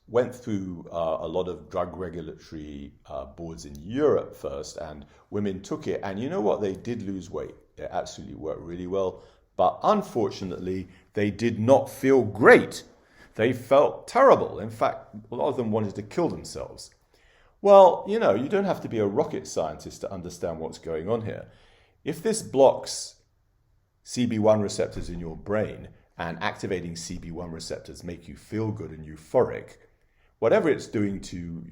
went through a lot of drug regulatory boards in Europe first, and women took it, and you know what? They did lose weight. It absolutely worked really well, but unfortunately, they did not feel great they felt terrible. In fact, a lot of them wanted to kill themselves. Well, you don't have to be a rocket scientist to understand what's going on here. If this blocks CB1 receptors in your brain, and activating CB1 receptors make you feel good and euphoric, whatever it's doing to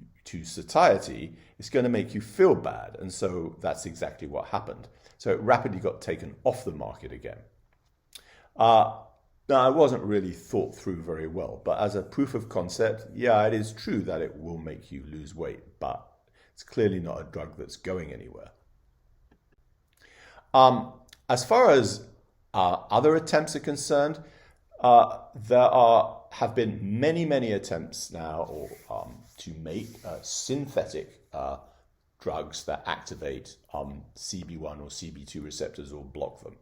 satiety, it's going to make you feel bad. And so that's exactly what happened. So it rapidly got taken off the market again. Now, it wasn't really thought through very well, but as a proof of concept, yeah, it is true that it will make you lose weight, but it's clearly not a drug that's going anywhere. As far as other attempts are concerned, there have been many attempts now to make synthetic drugs that activate CB1 or CB2 receptors or block them.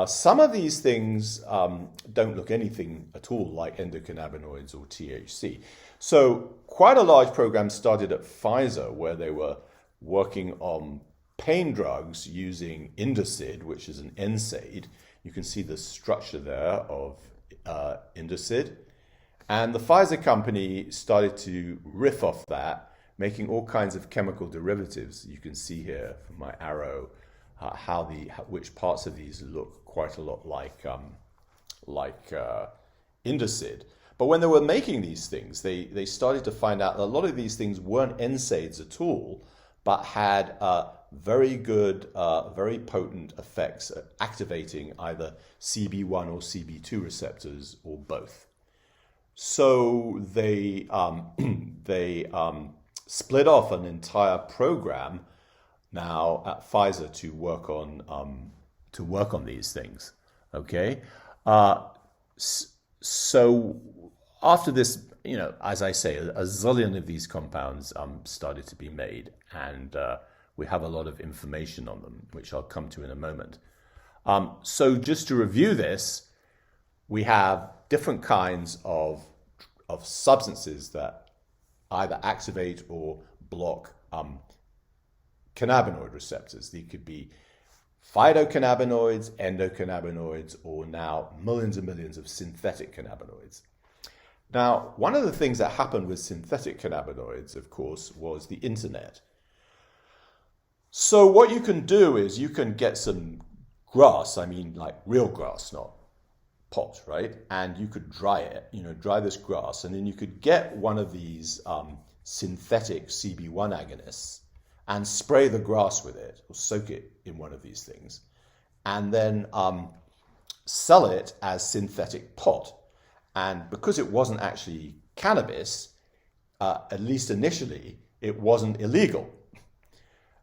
Some of these things don't look anything at all like endocannabinoids or THC. So quite a large program started at Pfizer where they were working on pain drugs using Indocid, which is an NSAID. You can see the structure there of Indocid. And the Pfizer company started to riff off that, making all kinds of chemical derivatives. You can see here from my arrow which parts of these look quite a lot like Indocid. But when they were making these things, they started to find out that a lot of these things weren't NSAIDs at all, but had very good, very potent effects at activating either CB1 or CB2 receptors or both. So they split off an entire program now at Pfizer to work on these things. Okay, so after this, as I say, a zillion of these compounds started to be made, and we have a lot of information on them, which I'll come to in a moment. So just to review this, we have different kinds of substances that either activate or block cannabinoid receptors. They could be phytocannabinoids, endocannabinoids, or now millions and millions of synthetic cannabinoids. Now, one of the things that happened with synthetic cannabinoids, of course, was the internet. So what you can do is you can get some grass, I mean like real grass, not pot, right? And you could dry it, dry this grass, and then you could get one of these synthetic CB1 agonists and spray the grass with it, or soak it in one of these things, and then sell it as synthetic pot. And because it wasn't actually cannabis, at least initially, it wasn't illegal.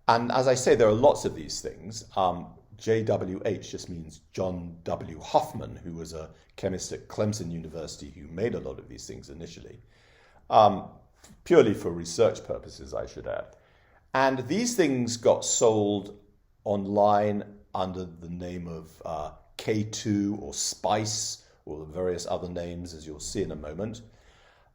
And as I say, there are lots of these things. JWH just means John W. Hoffman, who was a chemist at Clemson University who made a lot of these things initially, purely for research purposes, I should add. And these things got sold online under the name of K2 or Spice, or the various other names, as you'll see in a moment,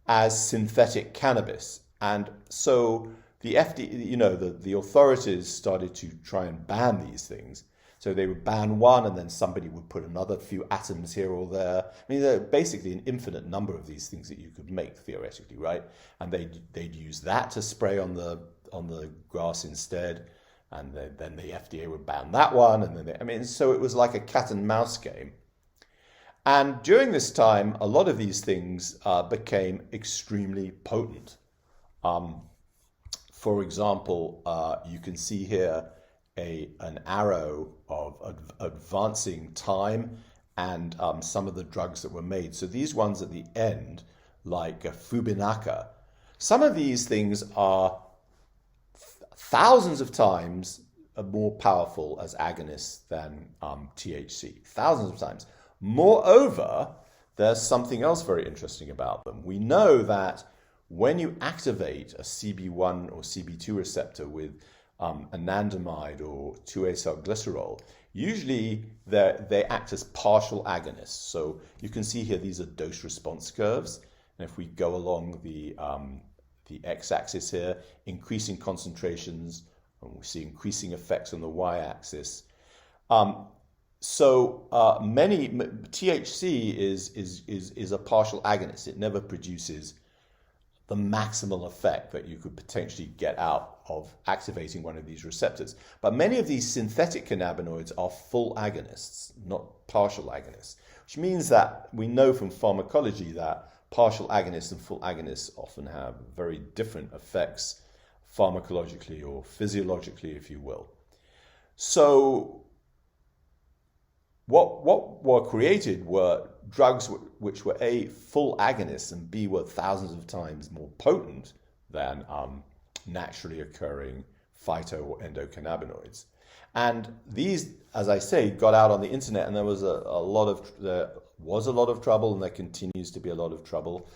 as synthetic cannabis. And so the FDA, the authorities started to try and ban these things. So they would ban one, and then somebody would put another few atoms here or there. I mean, there are basically an infinite number of these things that you could make theoretically, right? And they'd use that to spray on the grass instead, and then the FDA would ban that one, and then so it was like a cat and mouse game. And during this time, a lot of these things became extremely potent. For example, you can see here an arrow of advancing time and some of the drugs that were made. So these ones at the end, like Fubinaca, some of these things are thousands of times more powerful as agonists than THC. Thousands of times. Moreover, there's something else very interesting about them. We know that when you activate a CB1 or CB2 receptor with anandamide or 2-acylglycerol, usually they act as partial agonists. So you can see here these are dose response curves. And if we go along the x-axis here, increasing concentrations, and we see increasing effects on the y-axis. So THC is a partial agonist. It never produces the maximal effect that you could potentially get out of activating one of these receptors. But many of these synthetic cannabinoids are full agonists, not partial agonists, which means that we know from pharmacology that partial agonists and full agonists often have very different effects pharmacologically or physiologically, if you will. So what were created were drugs which were A, full agonists, and B, were thousands of times more potent than naturally occurring phyto or endocannabinoids. And these, as I say, got out on the internet, and there was a lot of trouble, and there continues to be a lot of trouble.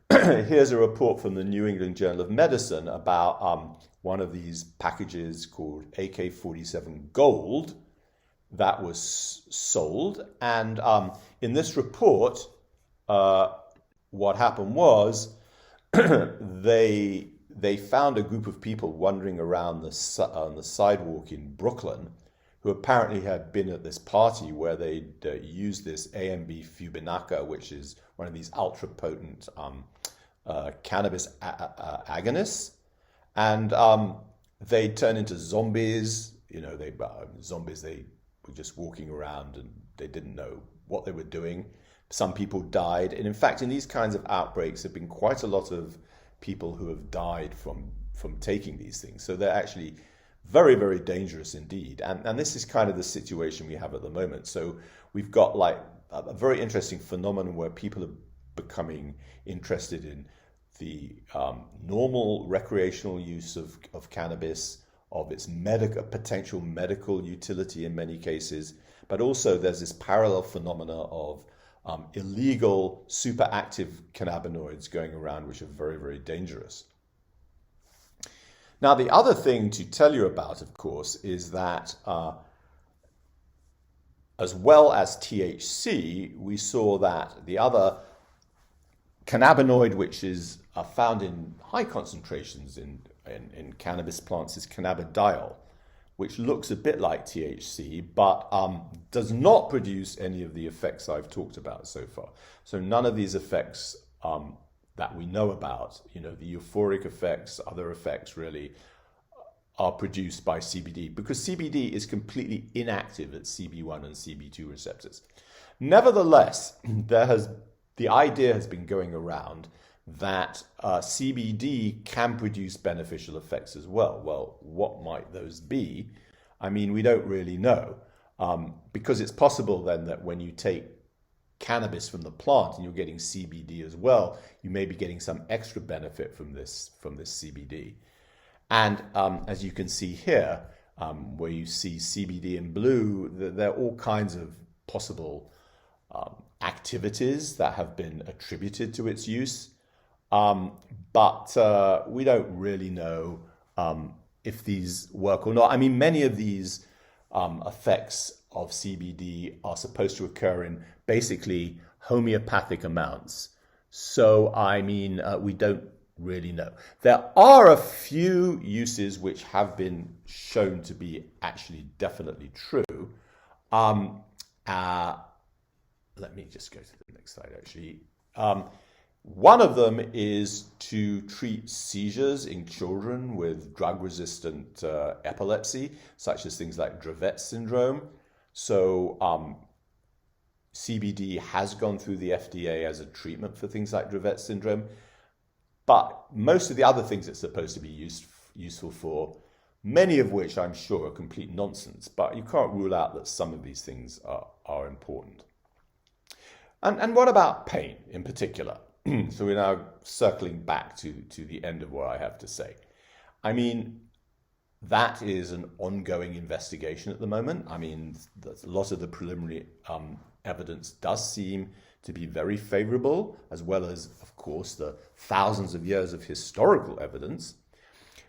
Here's a report from the New England Journal of Medicine about one of these packages called AK-47 Gold that was sold. And in this report, what happened was they found a group of people wandering around on the sidewalk in Brooklyn who apparently had been at this party where they'd used this AMB Fubinaca, which is one of these ultra-potent cannabis agonists. And they turned into zombies. You know, they were just walking around and they didn't know what they were doing. Some people died. And in fact, in these kinds of outbreaks, there have been quite a lot of people who have died from taking these things. So they're actually very, very dangerous indeed. And this is kind of the situation we have at the moment. So we've got like a very interesting phenomenon where people are becoming interested in the normal recreational use of cannabis, of its potential medical utility in many cases, but also there's this parallel phenomena of illegal superactive cannabinoids going around, which are very, very dangerous. Now, the other thing to tell you about, of course, is that as well as THC, we saw that the other cannabinoid, which is found in high concentrations in cannabis plants, is cannabidiol, which looks a bit like THC, but does not produce any of the effects I've talked about so far. So none of these effects that we know about, you know, the euphoric effects, other effects really, are produced by CBD, because CBD is completely inactive at CB1 and CB2 receptors. Nevertheless, the idea has been going around that CBD can produce beneficial effects as well. Well, what might those be? I mean, we don't really know, because it's possible then that when you take cannabis from the plant and you're getting CBD as well, you may be getting some extra benefit from this CBD. And as you can see here, where you see CBD in blue, there are all kinds of possible activities that have been attributed to its use. But we don't really know if these work or not. I mean, many of these effects of CBD are supposed to occur in basically homeopathic amounts. So, I mean, we don't really know. There are a few uses which have been shown to be actually definitely true. Let me just go to the next slide, actually. One of them is to treat seizures in children with drug-resistant epilepsy, such as things like Dravet syndrome. So CBD has gone through the FDA as a treatment for things like Dravet syndrome. But most of the other things it's supposed to be useful for, many of which I'm sure are complete nonsense, but you can't rule out that some of these things are important. And what about pain in particular? So we're now circling back to the end of what I have to say. I mean, that is an ongoing investigation at the moment. I mean, a lot of the preliminary evidence does seem to be very favorable, as well as, of course, the thousands of years of historical evidence.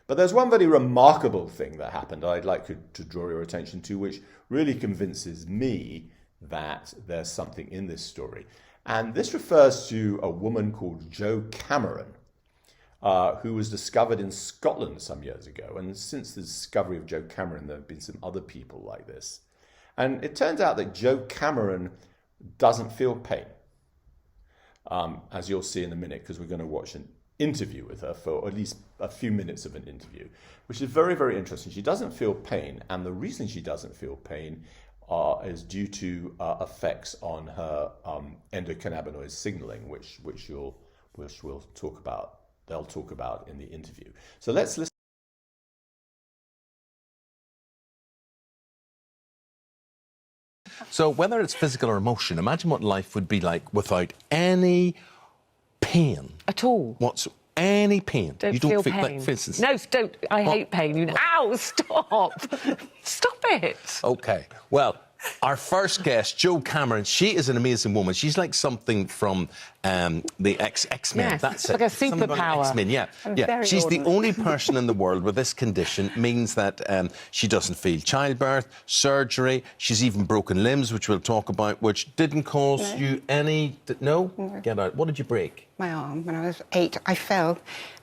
But there's one very remarkable thing that happened I'd like to draw your attention to, which really convinces me that there's something in this story. And this refers to a woman called Jo Cameron, who was discovered in Scotland some years ago. And since the discovery of Jo Cameron, there have been some other people like this. And it turns out that Joe Cameron doesn't feel pain, as you'll see in a minute, because we're going to watch an interview with her for at least a few minutes of an interview, which is very, very interesting. She doesn't feel pain, and the reason she doesn't feel pain is due to effects on her endocannabinoid signaling, which we'll talk about. They'll talk about in the interview. So let's listen. So whether it's physical or emotion, imagine what life would be like without any pain. At all. Any pain. Don't you don't feel feel pain. Like, for instance. No, don't. I hate pain. Ow, stop. Stop it. Okay. Well, our first guest, Jo Cameron, she is an amazing woman. She's like something from the X-Men. Yes, That's like it. a Something about superpower. X-Men, yeah. Very She's the ordinary. only person in the world with this condition. Means that she doesn't feel childbirth, surgery. She's even broken limbs, which we'll talk about, which didn't cause you any... No? Get out. What did you break? My arm. When I was 8, I fell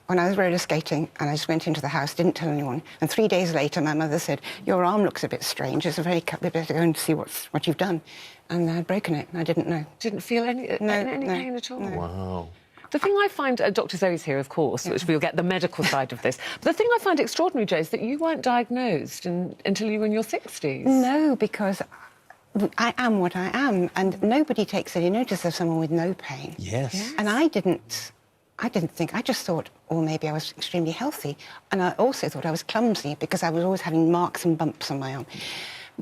when I was roller skating, and I just went into the house, didn't tell anyone. And 3 days later, my mother said, "Your arm looks a bit strange. It's a very cut. We better go and see what you've done." And I'd broken it, and I didn't know. Didn't feel any pain at all? No. Wow. The thing I find, Dr. Zoe's here, of course, which we'll get the medical side of this. But the thing I find extraordinary, Jo, is that you weren't diagnosed until you were in your 60s. No, because I am what I am, and nobody takes any notice of someone with no pain. Yes. And I didn't think, I just thought, oh, maybe I was extremely healthy. And I also thought I was clumsy because I was always having marks and bumps on my arm.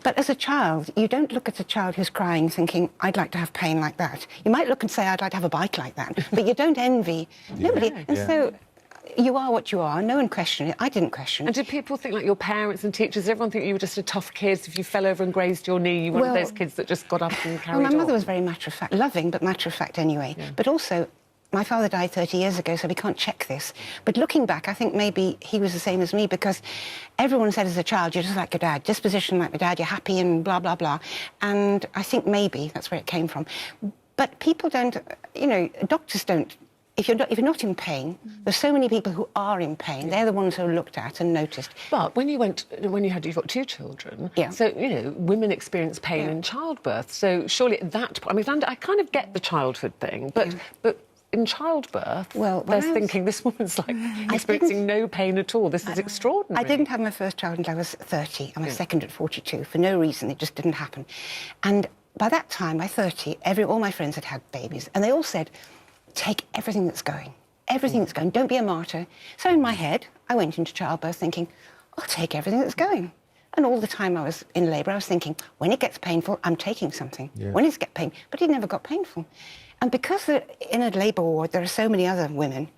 But as a child, you don't look at a child who's crying thinking, I'd like to have pain like that. You might look and say, I'd like to have a bike like that. But you don't envy. Nobody. And so you are what you are. No one questioned it. I didn't question And it. did people think, like your parents and teachers, everyone think you were just a tough kid? If you fell over and grazed your knee, you were one of those kids that just got up and carried Well, my mother on? was very matter-of-fact, loving, but matter-of-fact anyway. But also, my father died 30 years ago, so we can't check this. But looking back, I think maybe he was the same as me, because everyone said as a child, you're just like your dad, disposition like my dad, you're happy and blah, blah, blah. And I think maybe that's where it came from. But people don't, doctors don't. If you're not in pain, there's so many people who are in pain. They're the ones who are looked at and noticed. But you've got 2 children. Yeah. So, women experience pain in childbirth. So surely at that point, I mean, I kind of get the childhood thing, but in childbirth, Well, they're thinking this woman's like experiencing no pain at all. This is extraordinary. I didn't have my first child until I was 30 and my second at 42. For no reason, it just didn't happen. And by that time, by 30, all my friends had had babies, and they all said, take everything that's going. Everything that's going. Don't be a martyr. So in my head, I went into childbirth thinking, I'll take everything that's going. And all the time I was in labour, I was thinking, when it gets painful, I'm taking something. When it gets pain, but it never got painful. And because in a labour ward, there are so many other women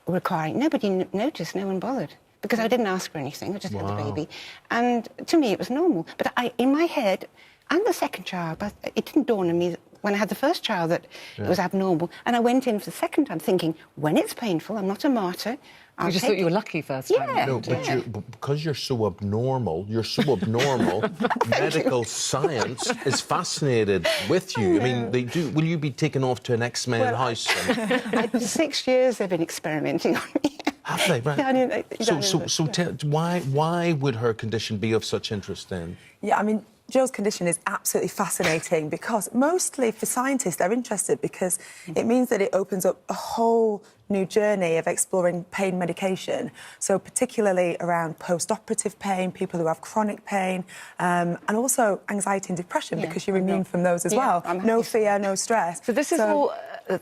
requiring, nobody noticed, no one bothered. Because I didn't ask for anything, I just had the baby. And to me, it was normal. But in my head, and the second child, but it didn't dawn on me when I had the first child that it was abnormal. And I went in for the second time thinking, when it's painful, I'm not a martyr. You just thought you were lucky first time. Yeah. No, but because you're so abnormal, medical science is fascinated with you. I mean, they do. Will you be taken off to an X-Men house? For 6 years they've been experimenting on me. Have they? Right. Yeah, So tell, why would her condition be of such interest then? Yeah, I mean, Jo's condition is absolutely fascinating because mostly for scientists, they're interested because it means that it opens up a whole new journey of exploring pain medication. So particularly around post-operative pain, people who have chronic pain, and also anxiety and depression because you're immune from those as well. No fear, no stress. So this is all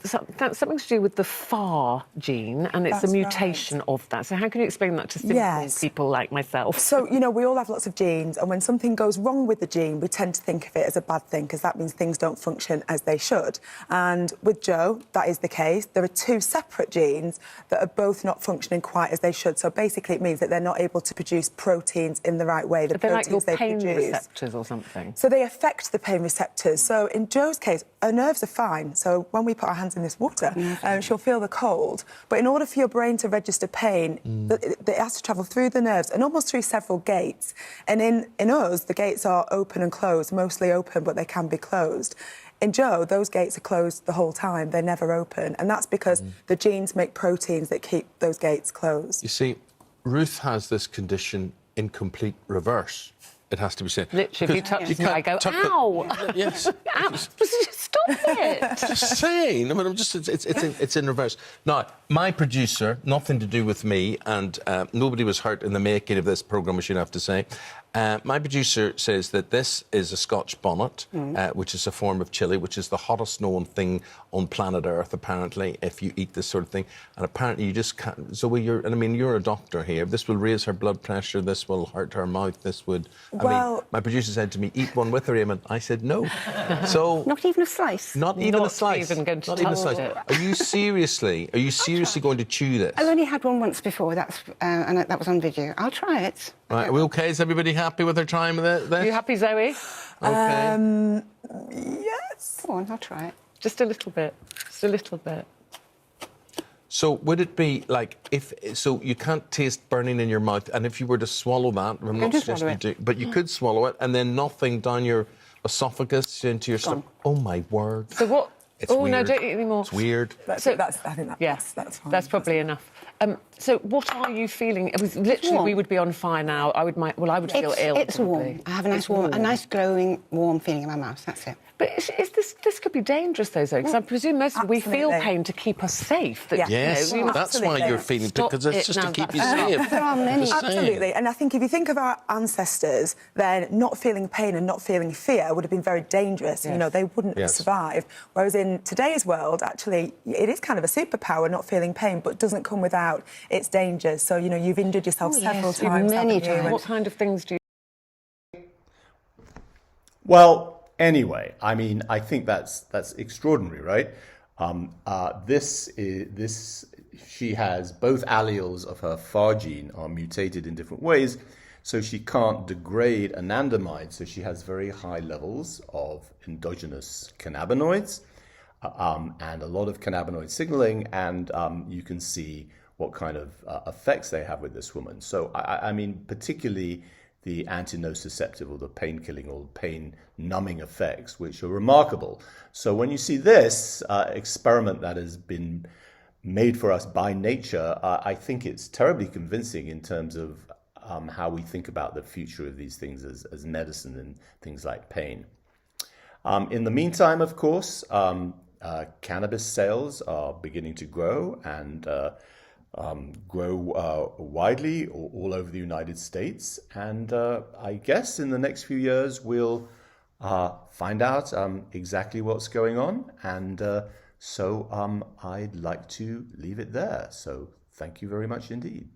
something to do with the FAR gene, and it's a mutation of that. So how can you explain that to simple people like myself? So, we all have lots of genes, and when something goes wrong with the gene, we tend to think of it as a bad thing because that means things don't function as they should. And with Jo, that is the case. There are 2 separate genes that are both not functioning quite as they should. So basically it means that they're not able to produce proteins in the right way. The They're like your proteins they pain produce. receptors or something. So they affect the pain receptors. So in Jo's case, her nerves are fine. So when we put our hands in this water, she'll feel the cold. But in order for your brain to register pain, it has to travel through the nerves and almost through several gates. And in us, the gates are open and closed, mostly open, but they can be closed. In Jo, those gates are closed the whole time. They're never open. And that's because the genes make proteins that keep those gates closed. You see, Ruth has this condition in complete reverse. It has to be said. Literally, if you touch me, I go, tuck ow! Yes. Ow! Stop it! Just saying. I mean, it's in reverse. Now, my producer, nothing to do with me, and nobody was hurt in the making of this programme, I should have to say. My producer says that this is a Scotch bonnet, which is a form of chili, which is the hottest known thing on planet Earth, apparently, if you eat this sort of thing. And apparently you just can't... Zoe, you're a doctor here. This will raise her blood pressure. This will hurt her mouth. This would... my producer said to me, eat one with her, Eamon. I said no. So... Not even a slice? Not even a slice. Even going to not even a touch slice. it. Are you seriously going to chew this? I've only had one once before, and that was on video. I'll try it. Right, are we okay? Is everybody happy with their time with it? Are you happy, Zoe? Okay. Yes. Go on, I'll try it. Just a little bit. Just a little bit. So would it be like so you can't taste burning in your mouth, and if you were to swallow that, I'm not suggesting you do, but you could swallow it, and then nothing down your esophagus into your stomach. Oh my word! So what? It's oh weird. no, don't eat any more. It's weird. I think that's fine. That's probably enough. So what are you feeling? It was literally we would be on fire now. I would feel ill. It's probably. warm. I have a nice glowing, warm feeling in my mouth. That's it. But this could be dangerous, though, Zoe, because I presume most of we feel pain to keep us safe. That, Yes, you know, that's why you're feeling, because it's just to keep you safe. There are many. Absolutely, and I think if you think of our ancestors, then not feeling pain and not feeling fear would have been very dangerous. Yes. You know, they wouldn't have survived. Whereas in today's world, actually, it is kind of a superpower, not feeling pain, but doesn't come without its dangers. So, you know, you've injured yourself several times. Many times. What kind of things do you... Well, anyway, I mean, I think that's extraordinary, right? She has both alleles of her FAR gene are mutated in different ways, so she can't degrade anandamide, so she has very high levels of endogenous cannabinoids and a lot of cannabinoid signaling, and you can see what kind of effects they have with this woman. So, I mean, particularly the antinociceptive or the pain-killing or pain-numbing effects, which are remarkable. So when you see this experiment that has been made for us by nature, I think it's terribly convincing in terms of how we think about the future of these things as medicine and things like pain. In the meantime, of course, cannabis sales are beginning to grow and grow widely all over the United States. And I guess in the next few years, we'll find out exactly what's going on. And so I'd like to leave it there. So thank you very much indeed.